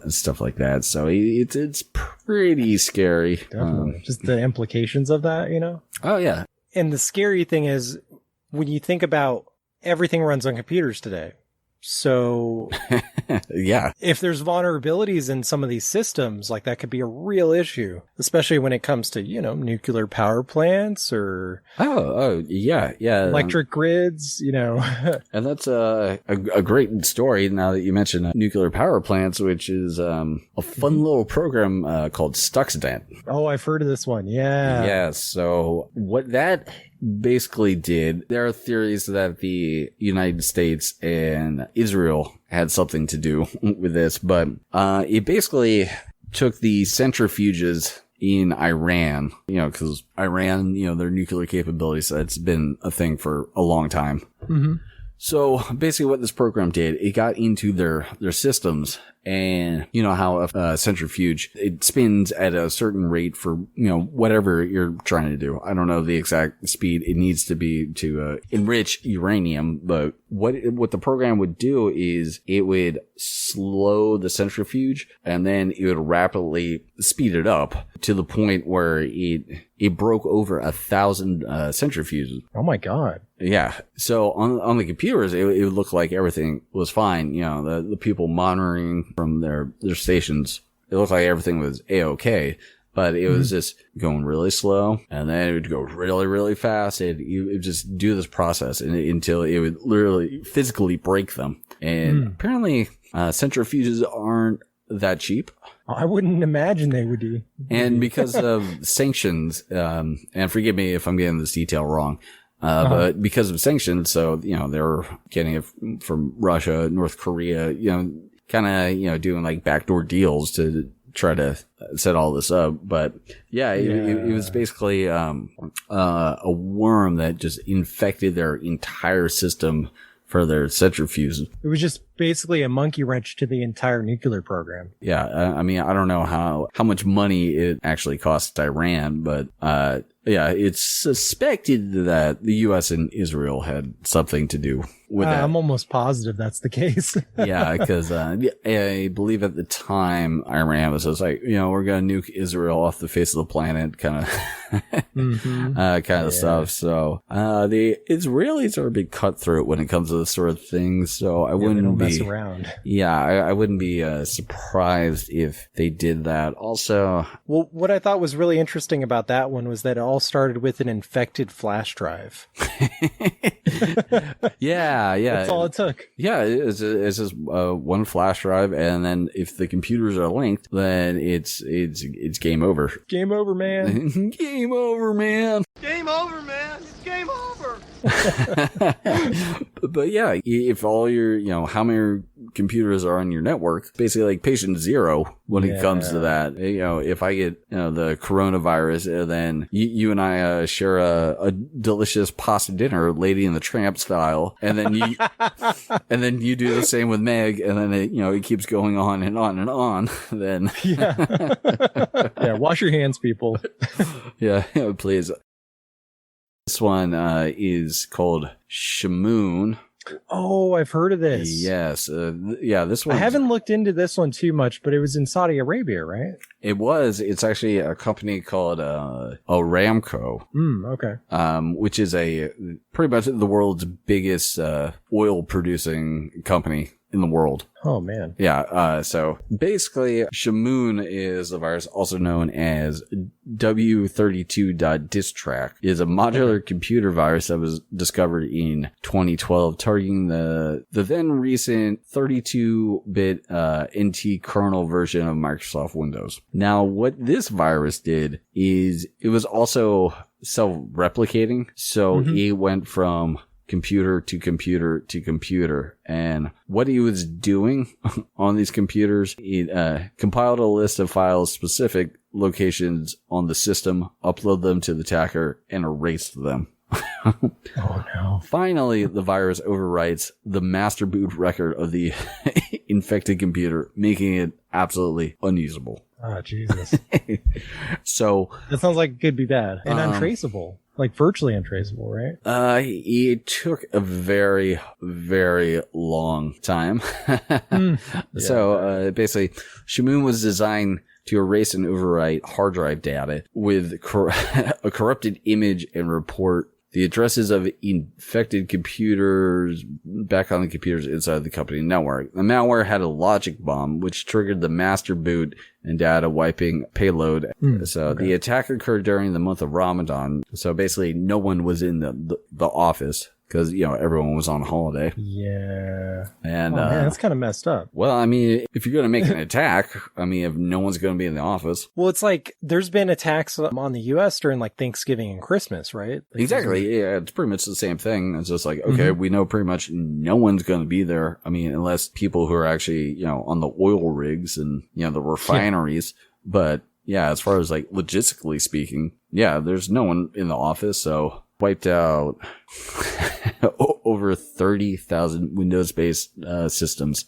stuff like that. So it's pretty scary. Definitely. Just the implications of that, Oh yeah. And the scary thing is when you think about everything runs on computers today. So yeah, if there's vulnerabilities in some of these systems, like that could be a real issue, especially when it comes to, nuclear power plants or yeah, electric grids, And that's a great story now that you mentioned nuclear power plants, which is a fun little program called Stuxnet. Oh, I've heard of this one. Yeah. Yeah. So what that basically did, there are theories that the United States and Israel had something to do with this, but it basically took the centrifuges in Iran, because Iran, their nuclear capabilities, that's been a thing for a long time. Mm-hmm. So basically what this program did, it got into their systems, and you know how a centrifuge, it spins at a certain rate for, whatever you're trying to do. I don't know the exact speed it needs to be to enrich uranium, but what the program would do is it would slow the centrifuge, and then it would rapidly speed it up to the point where it broke over 1,000 centrifuges. Oh my God. Yeah. So on the computers, it would look like everything was fine. The people monitoring from their stations, it looked like everything was A-okay. But it was just going really slow, and then it would go really, really fast. It would just do this process until it would literally physically break them. And apparently, centrifuges aren't that cheap. I wouldn't imagine they would be. And because of sanctions, and forgive me if I'm getting this detail wrong, but because of sanctions, so, they're getting it from Russia, North Korea, kind of, doing like backdoor deals to try to set all this up. But yeah, it was basically a worm that just infected their entire system for their centrifuges. It was just basically a monkey wrench to the entire nuclear program. Yeah, I mean, I don't know how much money it actually cost Iran, but yeah, it's suspected that the U.S. and Israel had something to do with that. I'm almost positive that's the case. Yeah, because I believe at the time Iran was just like, we're going to nuke Israel off the face of the planet, kind of stuff. So the Israelis are a big cutthroat when it comes to this sort of thing. So I wouldn't mess around. Yeah, I wouldn't be surprised if they did that. Also, well, what I thought was really interesting about that one was that it all started with an infected flash drive. Yeah. That's all it took. Yeah, it's just one flash drive, and then if the computers are linked, then it's game over. Game over, man. Game over, man. Game over, man. It's game over. But yeah, if all your, how many computers are on your network, basically like patient zero when it comes to that. If I get, the coronavirus, then you and I share a delicious pasta dinner, Lady and the Tramp style, and then you and then you do the same with Meg, and then it keeps going on and on and on. Then yeah, wash your hands, people. Yeah, please. This one is called Shamoon. Oh, I've heard of this. Yes. This one. I haven't looked into this one too much, but it was in Saudi Arabia, right? It was. It's actually a company called Aramco. Okay. Which is pretty much the world's biggest oil producing company in the world. Oh, man. Yeah. So basically, Shamoon is a virus also known as W32.distrack. It is a modular computer virus that was discovered in 2012, targeting the then recent 32-bit NT kernel version of Microsoft Windows. Now, what this virus did is it was also self-replicating. So it went from computer to computer to computer. And what he was doing on these computers, it compiled a list of files specific locations on the system, upload them to the attacker, and erased them. Oh no. Finally, the virus overwrites the master boot record of the infected computer, making it absolutely unusable. Oh, Jesus. So that sounds like it could be bad and untraceable. Like virtually untraceable, right? It took a very, very long time. So basically, Shamoon was designed to erase and overwrite hard drive data with a corrupted image and report the addresses of infected computers back on the computers inside the company network. The malware had a logic bomb, which triggered the master boot and data wiping payload. The attack occurred during the month of Ramadan. So basically, no one was in the office because, everyone was on holiday. Yeah. And, man, that's kind of messed up. Well, I mean, if you're going to make an attack, I mean, if no one's going to be in the office. Well, it's like there's been attacks on the U.S. during like Thanksgiving and Christmas, right? Like, exactly. Yeah, it's pretty much the same thing. It's just like, okay, we know pretty much no one's going to be there. I mean, unless people who are actually, on the oil rigs and, the refineries. Yeah. But yeah, as far as like logistically speaking, yeah, there's no one in the office. So wiped out over 30,000 Windows-based systems.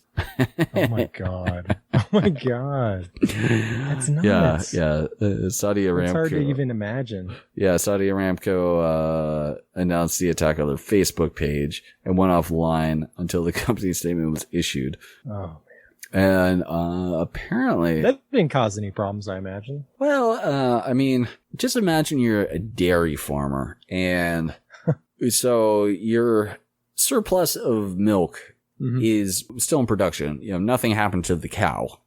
Oh my god! Oh my god! That's nuts. Yeah. Saudi Aramco. It's hard to even imagine. Yeah, Saudi Aramco announced the attack on their Facebook page and went offline until the company statement was issued. Oh. And apparently that didn't cause any problems, I imagine. Well, I mean, just imagine you're a dairy farmer, and so your surplus of milk is still in production. Nothing happened to the cow.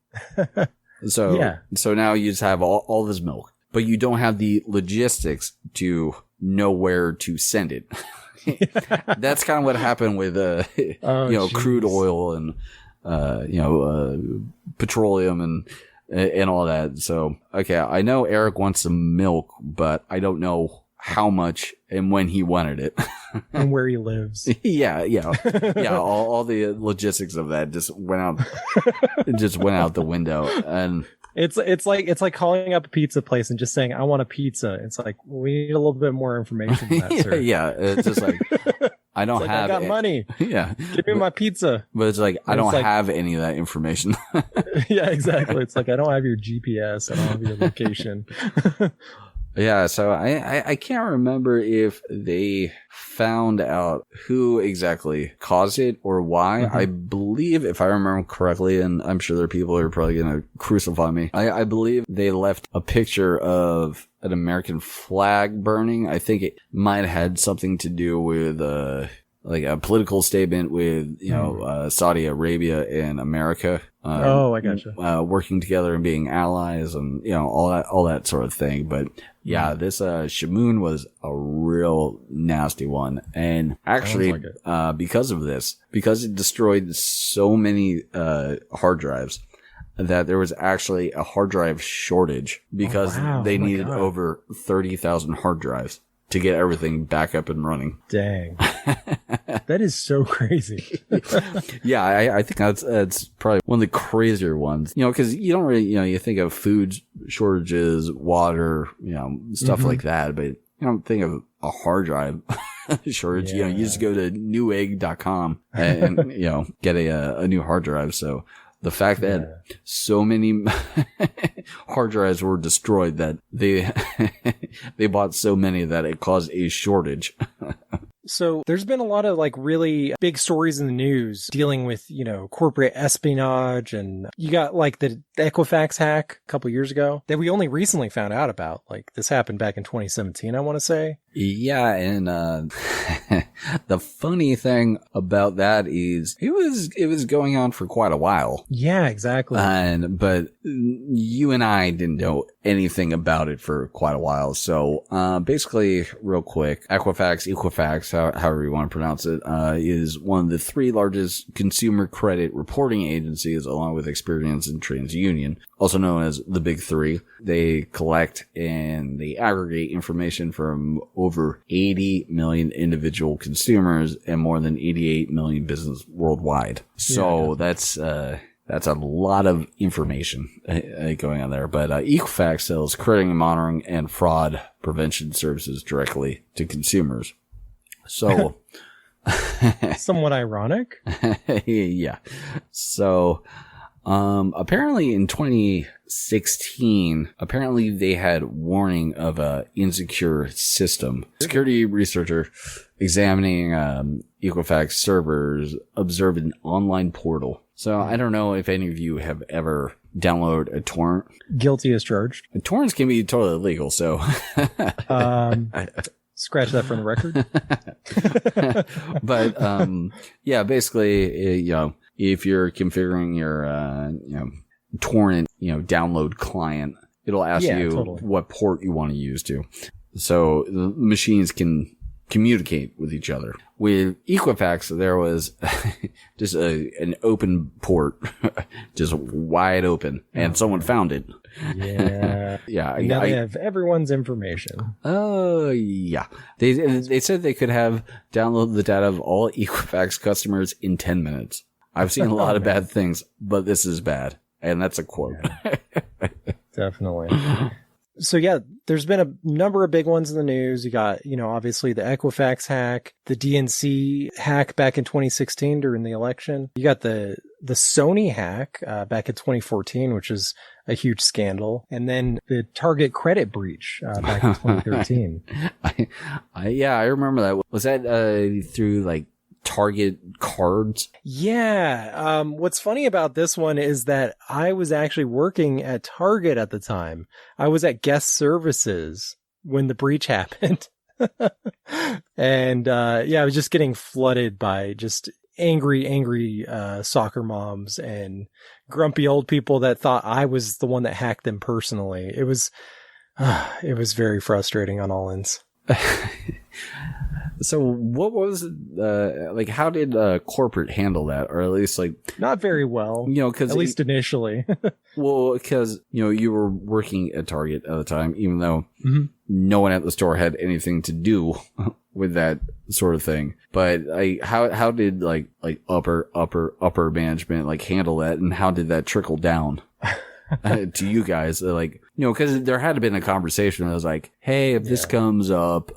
So now you just have all this milk, but you don't have the logistics to know where to send it. That's kind of what happened with crude oil and petroleum and all that. So, okay, I know Eric wants some milk, but I don't know how much and when he wanted it. And where he lives. Yeah. All the logistics of that just went out the window. And it's like calling up a pizza place and just saying, I want a pizza. It's like, we need a little bit more information than that, sir. Yeah. It's just like, I don't have. I got money. Yeah. Give me my pizza. But it's like, I don't have any of that information. Yeah, exactly. It's like, I don't have your GPS. I don't have your location. Yeah, so I can't remember if they found out who exactly caused it or why. I believe, if I remember correctly, and I'm sure there are people who are probably going to crucify me, I believe they left a picture of an American flag burning. I think it might have had something to do with like a political statement with, Saudi Arabia and America. I gotcha. Working together and being allies and, all that sort of thing. But yeah, this, Shamoon was a real nasty one. And actually, because of this, because it destroyed so many, hard drives, that there was actually a hard drive shortage because they needed over 30,000 hard drives to get everything back up and running. Dang. That is so crazy. Yeah, I think that's probably one of the crazier ones. Because you don't really, you think of food shortages, water, stuff like that, but you don't think of a hard drive shortage. Yeah. You just go to newegg.com and get a new hard drive. So the fact that so many hard drives were destroyed that they bought so many that it caused a shortage. So there's been a lot of like really big stories in the news dealing with, corporate espionage, and you got like the Equifax hack a couple years ago that we only recently found out about. Like this happened back in 2017, I want to say. Yeah, and the funny thing about that is it was going on for quite a while. Yeah, exactly. But you and I didn't know anything about it for quite a while. So basically, real quick, Equifax, however you want to pronounce it, is one of the 3 largest consumer credit reporting agencies, along with Experian and TransUnion, also known as the Big 3. They collect and they aggregate information from over 80 million individual consumers and more than 88 million businesses worldwide. So that's a lot of information going on there. But Equifax sells credit monitoring and fraud prevention services directly to consumers. So somewhat ironic. Yeah. So apparently in 2016, they had warning of a insecure system. Security researcher examining Equifax servers observed an online portal. So I don't know if any of you have ever downloaded a torrent. Guilty as charged. Torrents can be totally illegal, so scratch that from the record. But yeah, basically, if you're configuring your torrent, download client, it'll ask you totally what port you want to use to. So the machines can communicate with each other. With Equifax, there was just an open port, just wide open, and someone found it. Yeah. Yeah. Now they have everyone's information. Yeah. They said they could have downloaded the data of all Equifax customers in 10 minutes. I've seen a lot of bad things, but this is bad. And that's a quote. Yeah. Definitely. So yeah, there's been a number of big ones in the news. You got, obviously the Equifax hack, the DNC hack back in 2016 during the election. You got the Sony hack back in 2014, which is a huge scandal. And then the Target credit breach back in 2013. I remember that. Was that through like Target cards? Yeah. What's funny about this one is that I was actually working at Target at the time. I was at guest services when the breach happened. And I was just getting flooded by just angry soccer moms and grumpy old people that thought I was the one that hacked them personally. It was very frustrating on all ends. So what was how did corporate handle that, or at least not very well, because at least initially. Well, because you were working at Target at the time, even though no one at the store had anything to do with that sort of thing. But how did upper management handle that, and how did that trickle down to you guys? Because there had to been a conversation that was like, hey, if this comes up,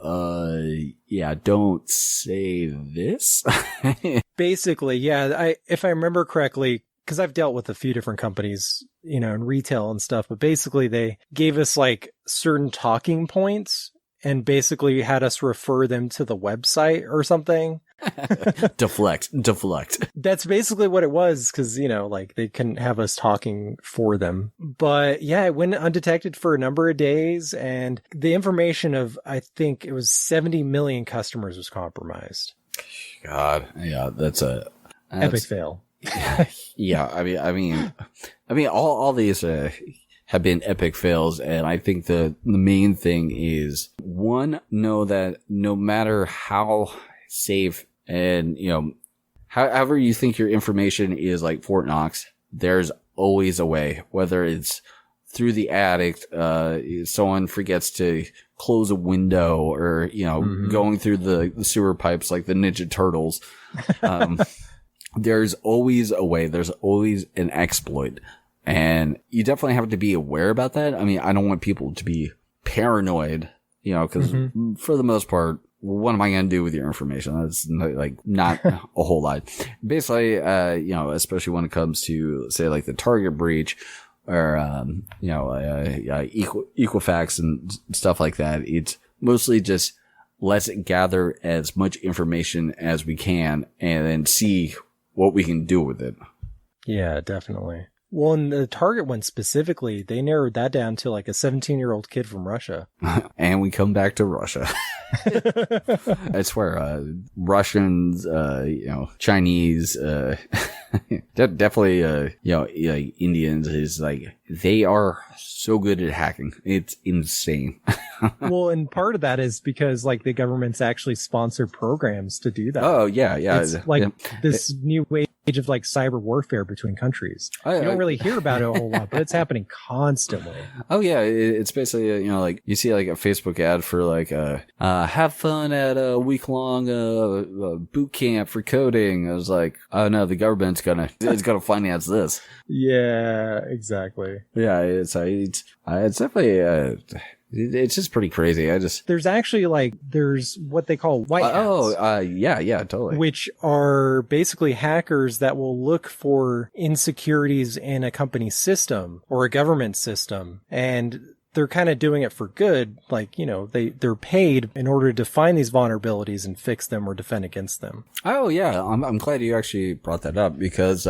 don't say this. Basically, yeah. If I remember correctly, because I've dealt with a few different companies, in retail and stuff, but basically they gave us certain talking points and basically had us refer them to the website or something. Deflect. That's basically what it was, because, they couldn't have us talking for them. But yeah, it went undetected for a number of days, and the information of, I think it was 70 million customers was compromised. God, yeah, that's epic fail. Yeah, I mean, all these have been epic fails, and I think the main thing is, one, know that no matter how safe and however you think your information is Fort Knox, there's always a way, whether it's through the attic, someone forgets to close a window, or going through the sewer pipes like the Ninja Turtles. There's always a way, there's always an exploit, and you definitely have to be aware about that. I mean, I don't want people to be paranoid, because for the most part, what am I going to do with your information? That's not a whole lot. Basically, especially when it comes to, say, the Target breach, or, Equifax and stuff like that. It's mostly just, let's gather as much information as we can and then see what we can do with it. Yeah, definitely. Well, in the Target one specifically, they narrowed that down to a 17-year-old kid from Russia. And we come back to Russia. I swear, Russians, Chinese, definitely, Indians is they are so good at hacking. It's insane. Well, and part of that is because the governments actually sponsor programs to do that. Oh, yeah. It's this new age of cyber warfare between countries. You don't really hear about it a whole lot, but it's happening constantly. Oh yeah, it's basically you see a Facebook ad for have fun at a week-long boot camp for coding. I was like, oh no, the government's gonna finance this. Yeah, exactly. Yeah, it's definitely it's just pretty crazy. There's actually there's what they call white hats. Yeah, totally. Which are basically hackers that will look for insecurities in a company system or a government system, and they're kind of doing it for good. They're paid in order to find these vulnerabilities and fix them or defend against them. Oh yeah, I'm glad you actually brought that up, because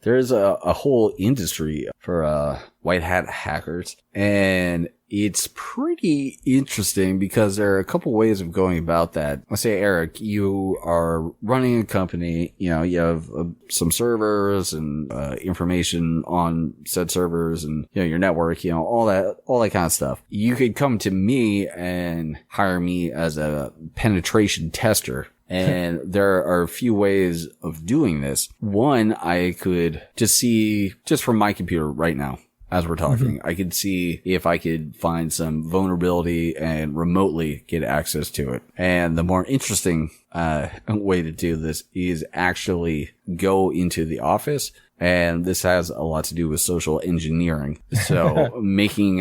there's a whole industry for white hat hackers, and it's pretty interesting because there are a couple ways of going about that. Let's say, Eric, you are running a company, you have some servers and information on said servers and, your network, all that kind of stuff. You could come to me and hire me as a penetration tester. And there are a few ways of doing this. One, I could just see, just from my computer right now, as we're talking, I could see if I could find some vulnerability and remotely get access to it. And the more interesting way to do this is actually go into the office. And this has a lot to do with social engineering. So making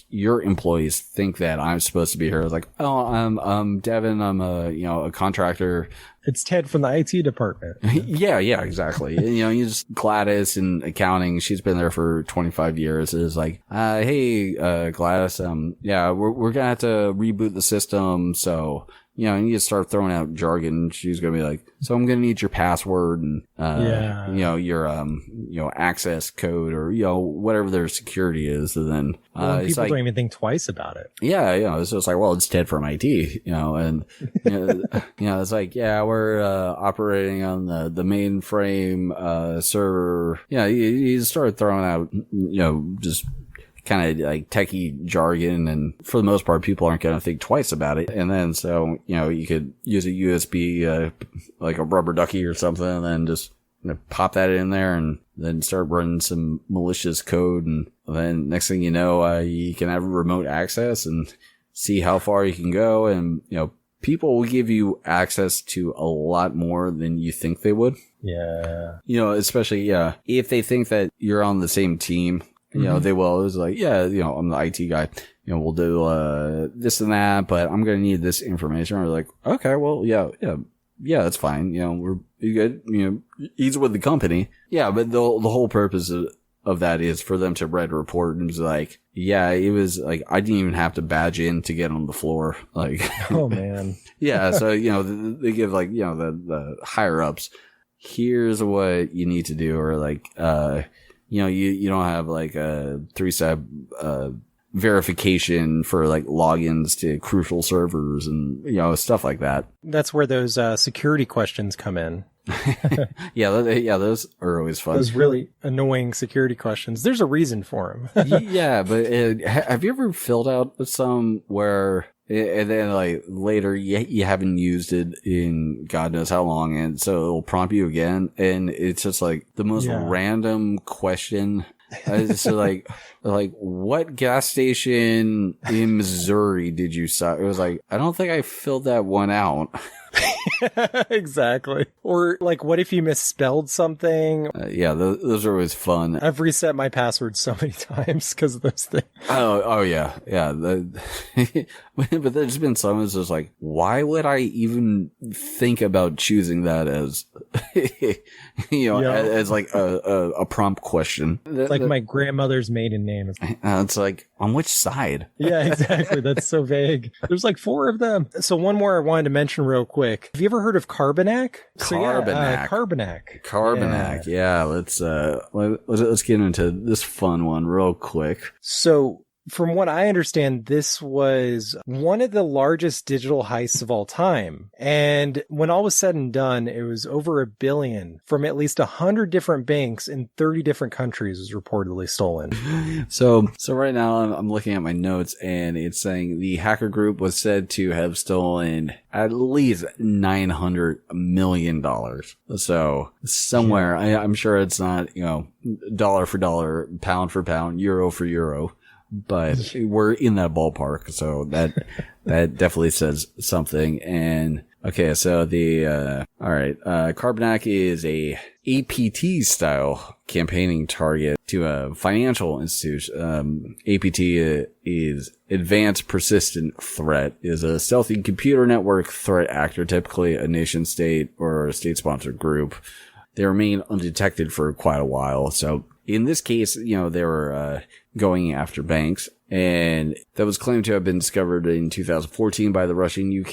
your employees think that I'm supposed to be here. Like, oh, I'm Devin. I'm a contractor. It's Ted from the IT department. Yeah, exactly. You just Gladys in accounting. She's been there for 25 years. It's like, hey, Gladys, we're gonna have to reboot the system. So, you just start throwing out jargon. She's going to be like, so I'm going to need your password and, your access code or, whatever their security is. And then, people don't even think twice about it. Yeah. It's just like, well, it's Ted from IT, and, it's like, we're, operating on the mainframe, server. You start throwing out, just kind of like techie jargon, and for the most part people aren't going to think twice about it. And then so you could use a USB like a rubber ducky or something, and then just pop that in there and then start running some malicious code, and then next thing you know, you can have remote access and see how far you can go. And people will give you access to a lot more than you think they would. Especially if they think that you're on the same team. They will. It was like, I'm the IT guy. We'll do this and that, but I'm gonna need this information. We're like, okay, well, yeah, that's fine. We're good. He's with the company. Yeah, but the whole purpose of that is for them to read a report and it's like, it was like I didn't even have to badge in to get on the floor. Like, oh man. So they give like the higher ups, here's what you need to do, or like you don't have like a 3-step verification for like logins to crucial servers and stuff like that. That's where those security questions come in. Those are always fun. Those really annoying security questions. There's a reason for them. But have you ever filled out some where and then like later you haven't used it in God knows how long, and so it'll prompt you again, and it's just like the most random question. So like what gas station in Missouri did you stop? It was like, I don't think I filled that one out. Exactly. Or like, what if you misspelled something? Those are always fun. I've reset my password so many times because of those things. Oh yeah. But there's been some that's just like, why would I even think about choosing that as as like a prompt question? It's like my grandmother's maiden name. It's like, on which side? Yeah, exactly. That's so vague. There's like 4 of them. So one more I wanted to mention real quick. Have you ever heard of Carbanak? Carbanak. Yeah. Let's get into this fun one real quick. So from what I understand, this was one of the largest digital heists of all time. And when all was said and done, it was over $1 billion from at least 100 different banks in 30 different countries was reportedly stolen. So right now I'm looking at my notes, and it's saying the hacker group was said to have stolen at least $900 million. So somewhere, I'm sure it's not, dollar for dollar, pound for pound, euro for euro, but we're in that ballpark. So that definitely says something. And okay, so Carbanak is a APT style campaigning target to a financial institution. APT is Advanced Persistent Threat, is a stealthy computer network threat actor, typically a nation state or a state sponsored group. They remain undetected for quite a while. So in this case, they were going after banks, and that was claimed to have been discovered in 2014 by the Russian UK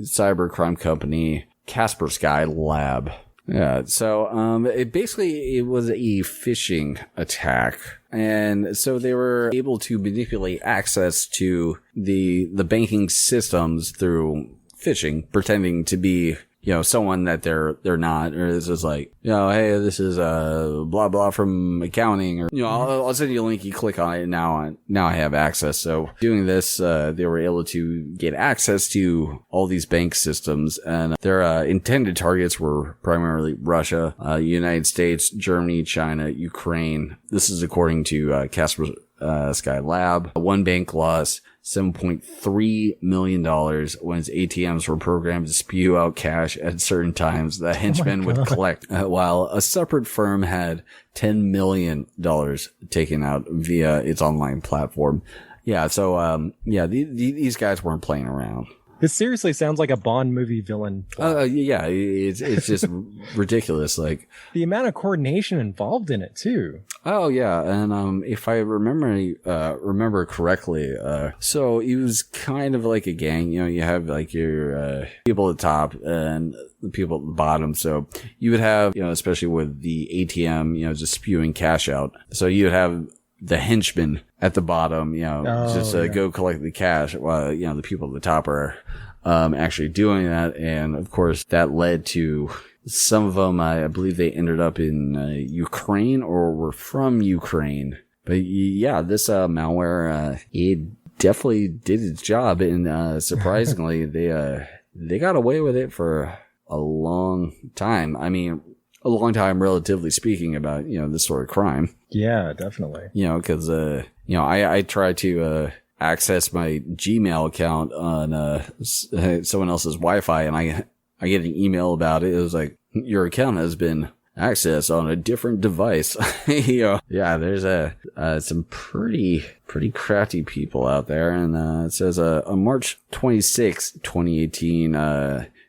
cybercrime company Kaspersky Lab. Yeah, so it was a phishing attack, and so they were able to manipulate access to the banking systems through phishing, pretending to be, you know, someone that they're not, or this is like, you know, hey, this is blah blah from accounting, or, you know, I'll send you a link, you click on it, and now I have access. So doing this, they were able to get access to all these bank systems, and their intended targets were primarily Russia, United States, Germany, China, Ukraine. This is according to Casper Sky Lab. One bank lost $7.3 million when its ATMs were programmed to spew out cash at certain times that henchmen would collect, while a separate firm had $10 million taken out via its online platform. Yeah, so, these guys weren't playing around. This seriously sounds like a Bond movie villain. Yeah, it's just ridiculous. Like, the amount of coordination involved in it too. Oh yeah, and if I remember correctly, so it was kind of like a gang. You know, you have like your people at the top and the people at the bottom. So you would have, you know, especially with the ATM, you know, just spewing cash out. So you would have the henchmen at the bottom, you know, go collect the cash, while, you know, the people at the top are actually doing that. And of course that led to some of them, I believe they ended up in Ukraine or were from Ukraine. But yeah, this malware, it definitely did its job, and surprisingly they got away with it for a long time. I mean, a long time, relatively speaking, about, you know, this sort of crime. Yeah, definitely. You know, because, you know, I try to access my Gmail account on someone else's Wi-Fi, and I get an email about it. It was like, your account has been accessed on a different device. You know, yeah, there's some pretty crafty people out there. And it says on March 26, 2018,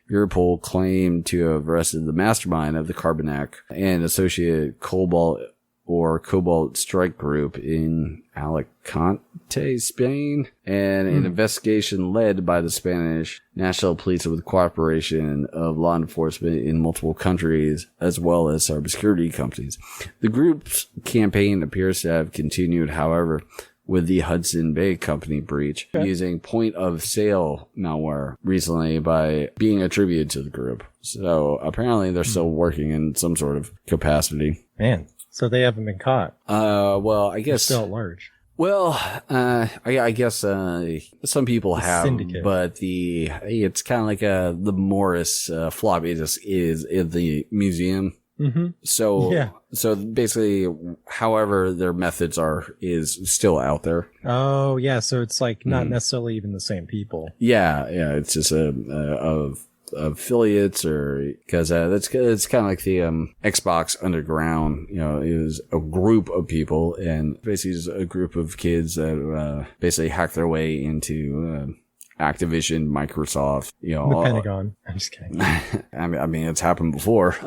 Europol claimed to have arrested the mastermind of the Carbanak and associated Cobalt Strike Group in Alicante, Spain, and an investigation led by the Spanish National Police with cooperation of law enforcement in multiple countries, as well as cybersecurity companies. The group's campaign appears to have continued, however, with the Hudson Bay Company breach, using point-of-sale malware recently by being attributed to the group. So apparently they're still working in some sort of capacity. Man, so they haven't been caught. Well, I guess... They're still at large. Well, I guess some people have, syndicate. But it's kind of like the Morris floppy disk is in the museum. Mm-hmm. So basically, however their methods is still out there. Oh yeah, so it's like not necessarily even the same people. Yeah, it's just of affiliates, or because it's kind of like the Xbox Underground. You know, it was a group of people, and basically it's a group of kids that basically hack their way into Activision, Microsoft, you know, the Pentagon. I'm just kidding. I mean, it's happened before.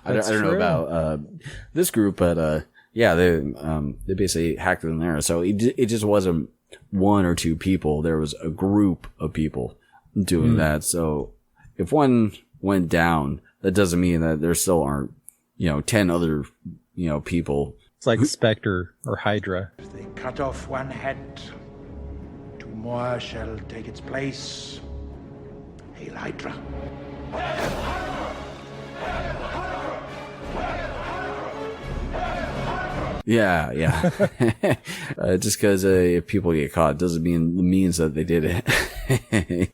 I don't know about this group, but yeah, they basically hacked in there. So it just wasn't one or two people. There was a group of people doing that. So if one went down, that doesn't mean that there still aren't, you know, 10 other, you know, people. It's like Spectre or Hydra. If they cut off one head, more shall take its place. Hail Hydra. Yeah. Just because if people get caught doesn't means that they did it.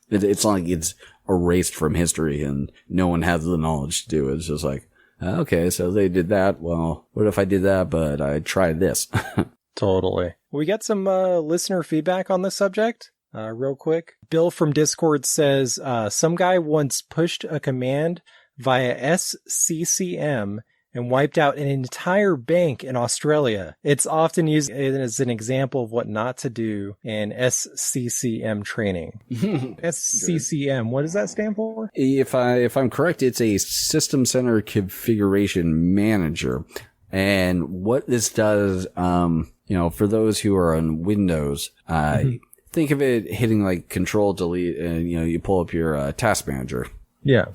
It's not like it's erased from history and no one has the knowledge to do it. It's just like, okay, so they did that. Well, what if I did that, but I tried this? Totally. We got some listener feedback on this subject real quick. Bill from Discord says, some guy once pushed a command via SCCM and wiped out an entire bank in Australia. It's often used as an example of what not to do in SCCM training. SCCM, what does that stand for? If I'm correct, it's a System Center Configuration Manager. And what this does, you know, for those who are on Windows, think of it hitting like Control Delete, and you know, you pull up your task manager. Yeah.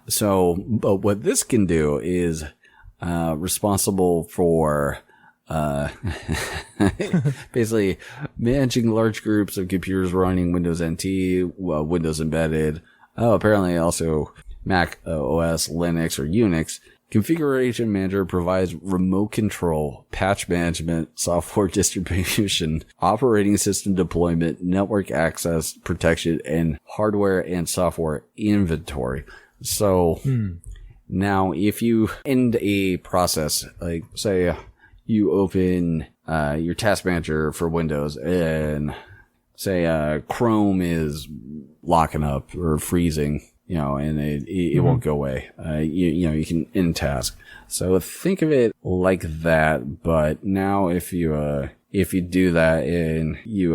So, but what this can do is responsible for basically managing large groups of computers running Windows NT, Windows Embedded, apparently also Mac OS, Linux, or Unix. Configuration Manager provides remote control, patch management, software distribution, operating system deployment, network access protection, and hardware and software inventory. So now if you end a process, like say you open your task manager for Windows and say Chrome is locking up or freezing, and it won't go away. You can end task. So think of it like that. But now if you do that and you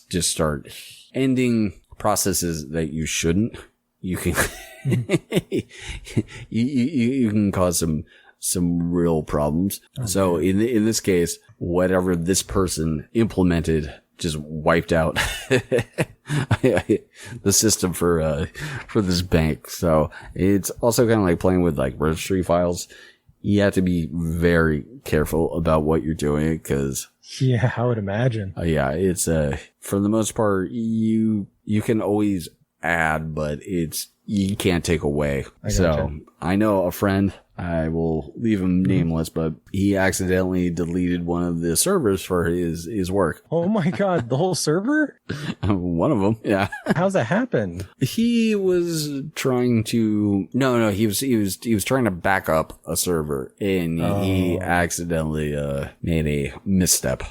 just start ending processes that you shouldn't, you can you can cause some real problems. Okay. So in this case, whatever this person implemented just wiped out the system for this bank. So it's also kind of like playing with like registry files. You have to be very careful about what you're doing because yeah, I would imagine. It's for the most part you can always add, but you can't take away. So I know a friend, I will leave him nameless, but he accidentally deleted one of the servers for his work. Oh my God, the whole server? One of them, yeah. How's that happen? He was trying to, he was trying to back up a server and he accidentally made a misstep.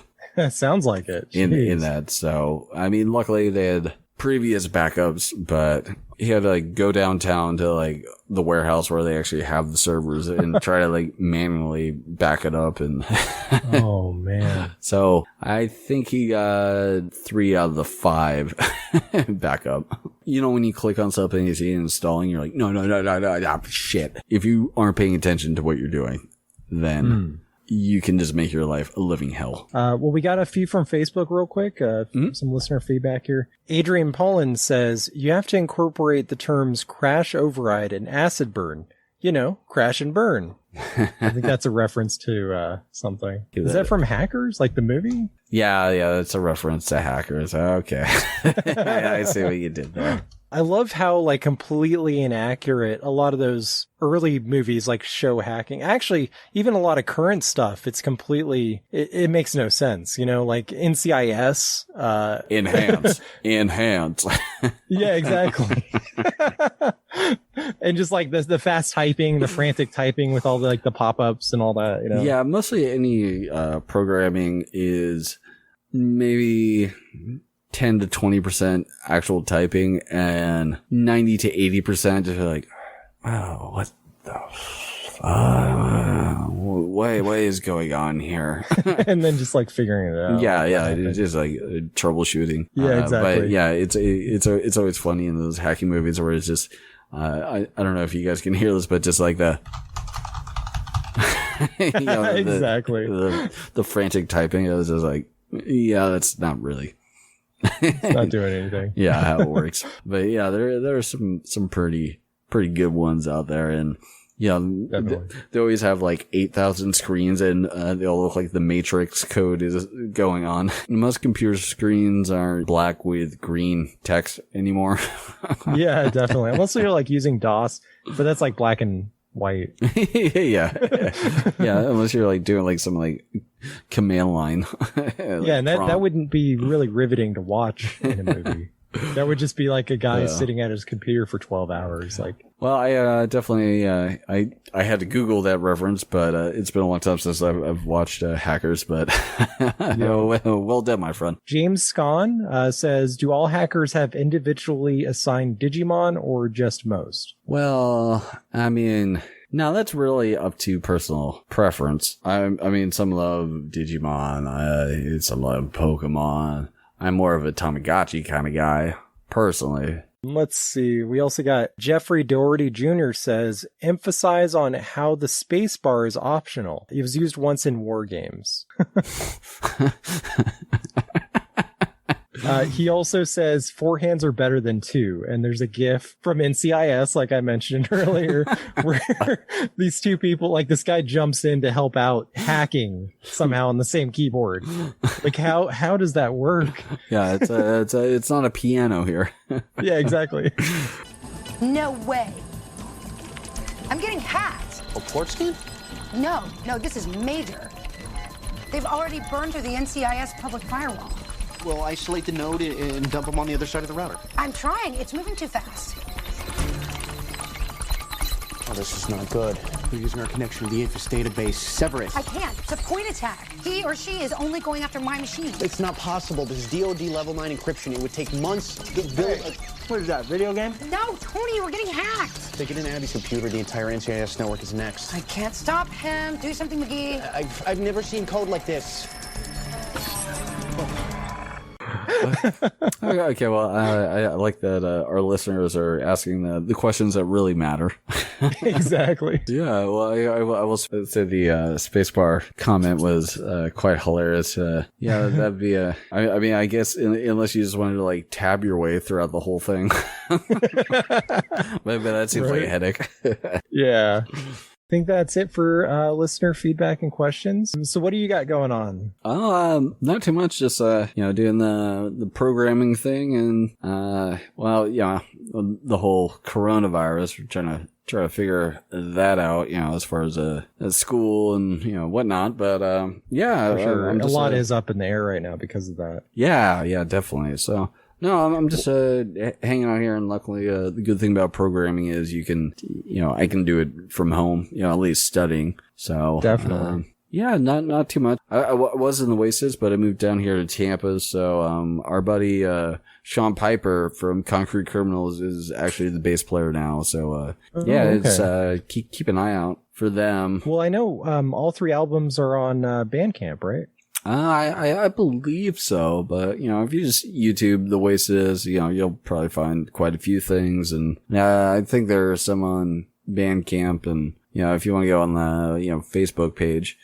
Sounds like it. In that. So, I mean, luckily they had previous backups, but he had to like go downtown to like the warehouse where they actually have the servers and try to like manually back it up. And oh man. So I think he got 3 out of the 5 backup. When you click on something and you see it installing, you're like, no, shit. If you aren't paying attention to what you're doing, then you can just make your life a living hell. Well, we got a few from Facebook real quick. Some listener feedback here. Adrian Paulin says, you have to incorporate the terms crash override and acid burn. Crash and burn. I think that's a reference to something. Is that from Hackers, like the movie? Yeah, that's a reference to Hackers. Okay. I see what you did there. I love how like completely inaccurate a lot of those early movies like show hacking. Actually, even a lot of current stuff, it's completely, it makes no sense, like NCIS. Enhance. Yeah, exactly. And just like the fast typing, the frantic typing with all the like the pop-ups and all that, Yeah, mostly any programming is maybe 10 to 20% actual typing and 90 to 80% just like, wow, what the what is going on here? And then just like figuring it out. Yeah, it's just like troubleshooting. Yeah, exactly. But yeah, it's always funny in those hacking movies where it's just, I don't know if you guys can hear this, but just like the exactly the frantic typing. It was just like, yeah, that's not really. It's not doing anything. Yeah, how it works. But yeah, there are some pretty good ones out there, and they always have like 8,000 screens, and they all look like the Matrix code is going on. Most computer screens aren't black with green text anymore. Yeah, definitely. Unless you're like using DOS, but that's like black and white. Yeah, unless you're like doing like some like command line. Like and that wouldn't be really riveting to watch in a movie. That would just be like a guy sitting at his computer for 12 hours. Like, well, I definitely I had to Google that reference, but it's been a long time since I've watched Hackers. But well done, my friend. James Scon says, "Do all hackers have individually assigned Digimon, or just most?" Well, I mean, now that's really up to personal preference. I mean, some love Digimon, some love Pokemon. I'm more of a Tamagotchi kind of guy, personally. Let's see. We also got Jeffrey Doherty Jr. says, emphasize on how the space bar is optional. It was used once in war games. He also says 4 hands are better than 2. And there's a GIF from NCIS, like I mentioned earlier, where these 2 people, like this guy jumps in to help out hacking somehow on the same keyboard. Like how does that work? Yeah, it's not a piano here. Yeah, exactly. No way. I'm getting hacked. A port scan? No, this is major. They've already burned through the NCIS public firewall. Well, isolate the node and dump them on the other side of the router. I'm trying. It's moving too fast. Oh, this is not good. We're using our connection to the APHIS database. Sever it. I can't. It's a point attack. He or she is only going after my machine. It's not possible. This is DoD level 9 encryption. It would take months to build What is that, video game? No, Tony, we're getting hacked. They get into Abby's computer, the entire NCIS network is next. I can't stop him. Do something, McGee. I've never seen code like this. Okay, well, I like that our listeners are asking the questions that really matter. Exactly. Yeah, well, I will say the spacebar comment was quite hilarious. Yeah, that'd be I mean, I guess unless you just wanted to like tab your way throughout the whole thing, but that seems like a headache. Yeah. I think that's it for listener feedback and questions. So what do you got going on? Not too much. Just doing the programming thing, and the whole coronavirus. We're trying to figure that out. As far as school and whatnot. But yeah, for sure. A lot is up in the air right now because of that. Yeah, definitely. So. No, I'm just hanging out here, and luckily the good thing about programming is you can, I can do it from home, at least studying. So definitely, yeah, not too much. I was in the Wastes, but I moved down here to Tampa. So our buddy Sean Piper from Concrete Criminals is actually the bass player now. So it's keep an eye out for them. Well, I know all 3 albums are on Bandcamp, right? I believe so, but if you just YouTube the Wastes, you'll probably find quite a few things, and I think there are some on Bandcamp, and if you want to go on the Facebook page,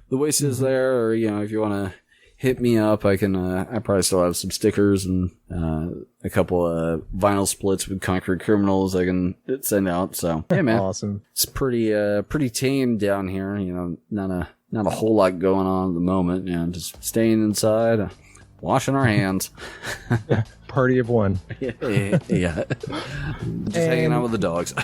the Wastes is there, or if you want to hit me up, I can. I probably still have some stickers and a couple of vinyl splits with Concrete Criminals I can send out. So yeah, man, awesome. It's pretty tame down here. Not a whole lot going on at the moment. Just staying inside, washing our hands. Party of one. Yeah. Just hanging out with the dogs.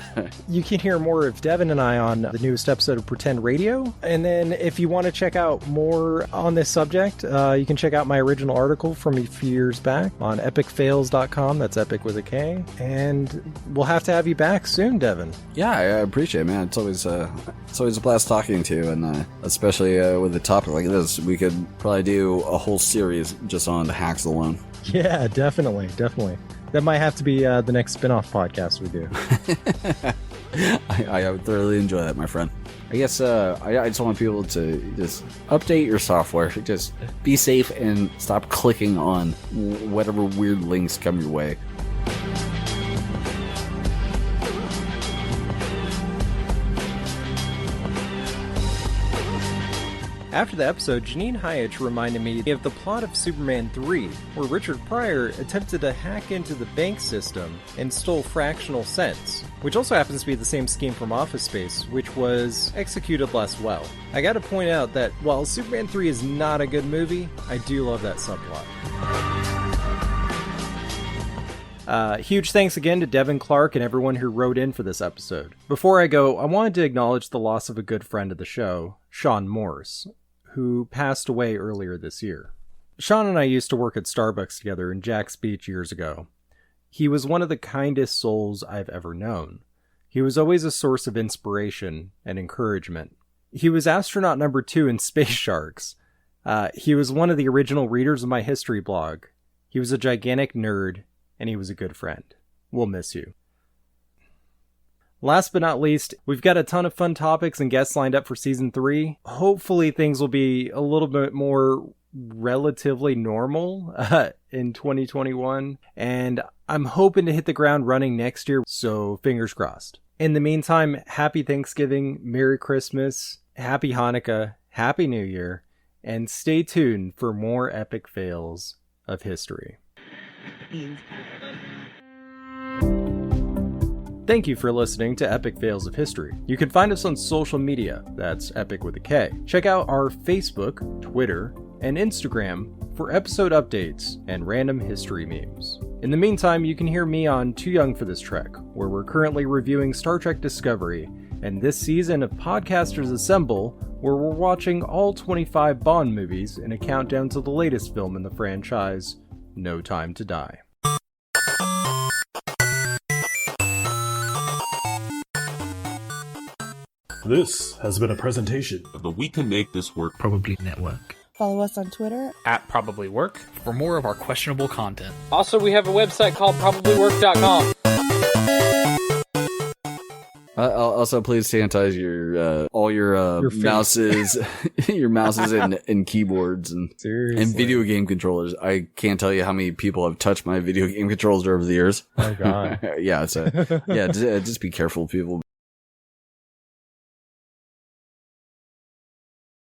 You can hear more of Devin and I on the newest episode of Pretend Radio. And then if you want to check out more on this subject, you can check out my original article from a few years back on epicfails.com. That's epic with a K. And we'll have to have you back soon, Devin. Yeah, I appreciate it, man. It's always a blast talking to you, and especially with a topic like this, we could probably do a whole series just on hacks alone. Yeah, definitely. That might have to be the next spin-off podcast we do. I would thoroughly enjoy that, my friend. I guess I just want people to just update your software. Just be safe and stop clicking on whatever weird links come your way. After the episode, Janine Hayek reminded me of the plot of Superman 3, where Richard Pryor attempted to hack into the bank system and stole fractional cents, which also happens to be the same scheme from Office Space, which was executed less well. I gotta point out that while Superman 3 is not a good movie, I do love that subplot. Huge thanks again to Devin Clark and everyone who wrote in for this episode. Before I go, I wanted to acknowledge the loss of a good friend of the show, Sean Morse, who passed away earlier this year. Sean and I used to work at Starbucks together in Jack's Beach years ago. He was one of the kindest souls I've ever known. He was always a source of inspiration and encouragement. He was astronaut number 2 in Space Sharks. He was one of the original readers of my history blog. He was a gigantic nerd, and he was a good friend. We'll miss you. Last but not least, we've got a ton of fun topics and guests lined up for Season 3. Hopefully things will be a little bit more relatively normal in 2021. And I'm hoping to hit the ground running next year, so fingers crossed. In the meantime, happy Thanksgiving, Merry Christmas, Happy Hanukkah, Happy New Year, and stay tuned for more epic fails of history. Thank you for listening to Epic Fails of History. You can find us on social media, that's Epic with a K. Check out our Facebook, Twitter, and Instagram for episode updates and random history memes. In the meantime, you can hear me on Too Young for This Trek, where we're currently reviewing Star Trek Discovery, and this season of Podcasters Assemble, where we're watching all 25 Bond movies in a countdown to the latest film in the franchise, No Time to Die. This has been a presentation of the We Can Make This Work Probably Network. Follow us on Twitter @ProbablyWork for more of our questionable content. Also, we have a website called probablywork.com. Also, please sanitize your all your mouses, your mouses and keyboards and video game controllers. I can't tell you how many people have touched my video game controllers over the years. Oh God! Yeah, just be careful, people.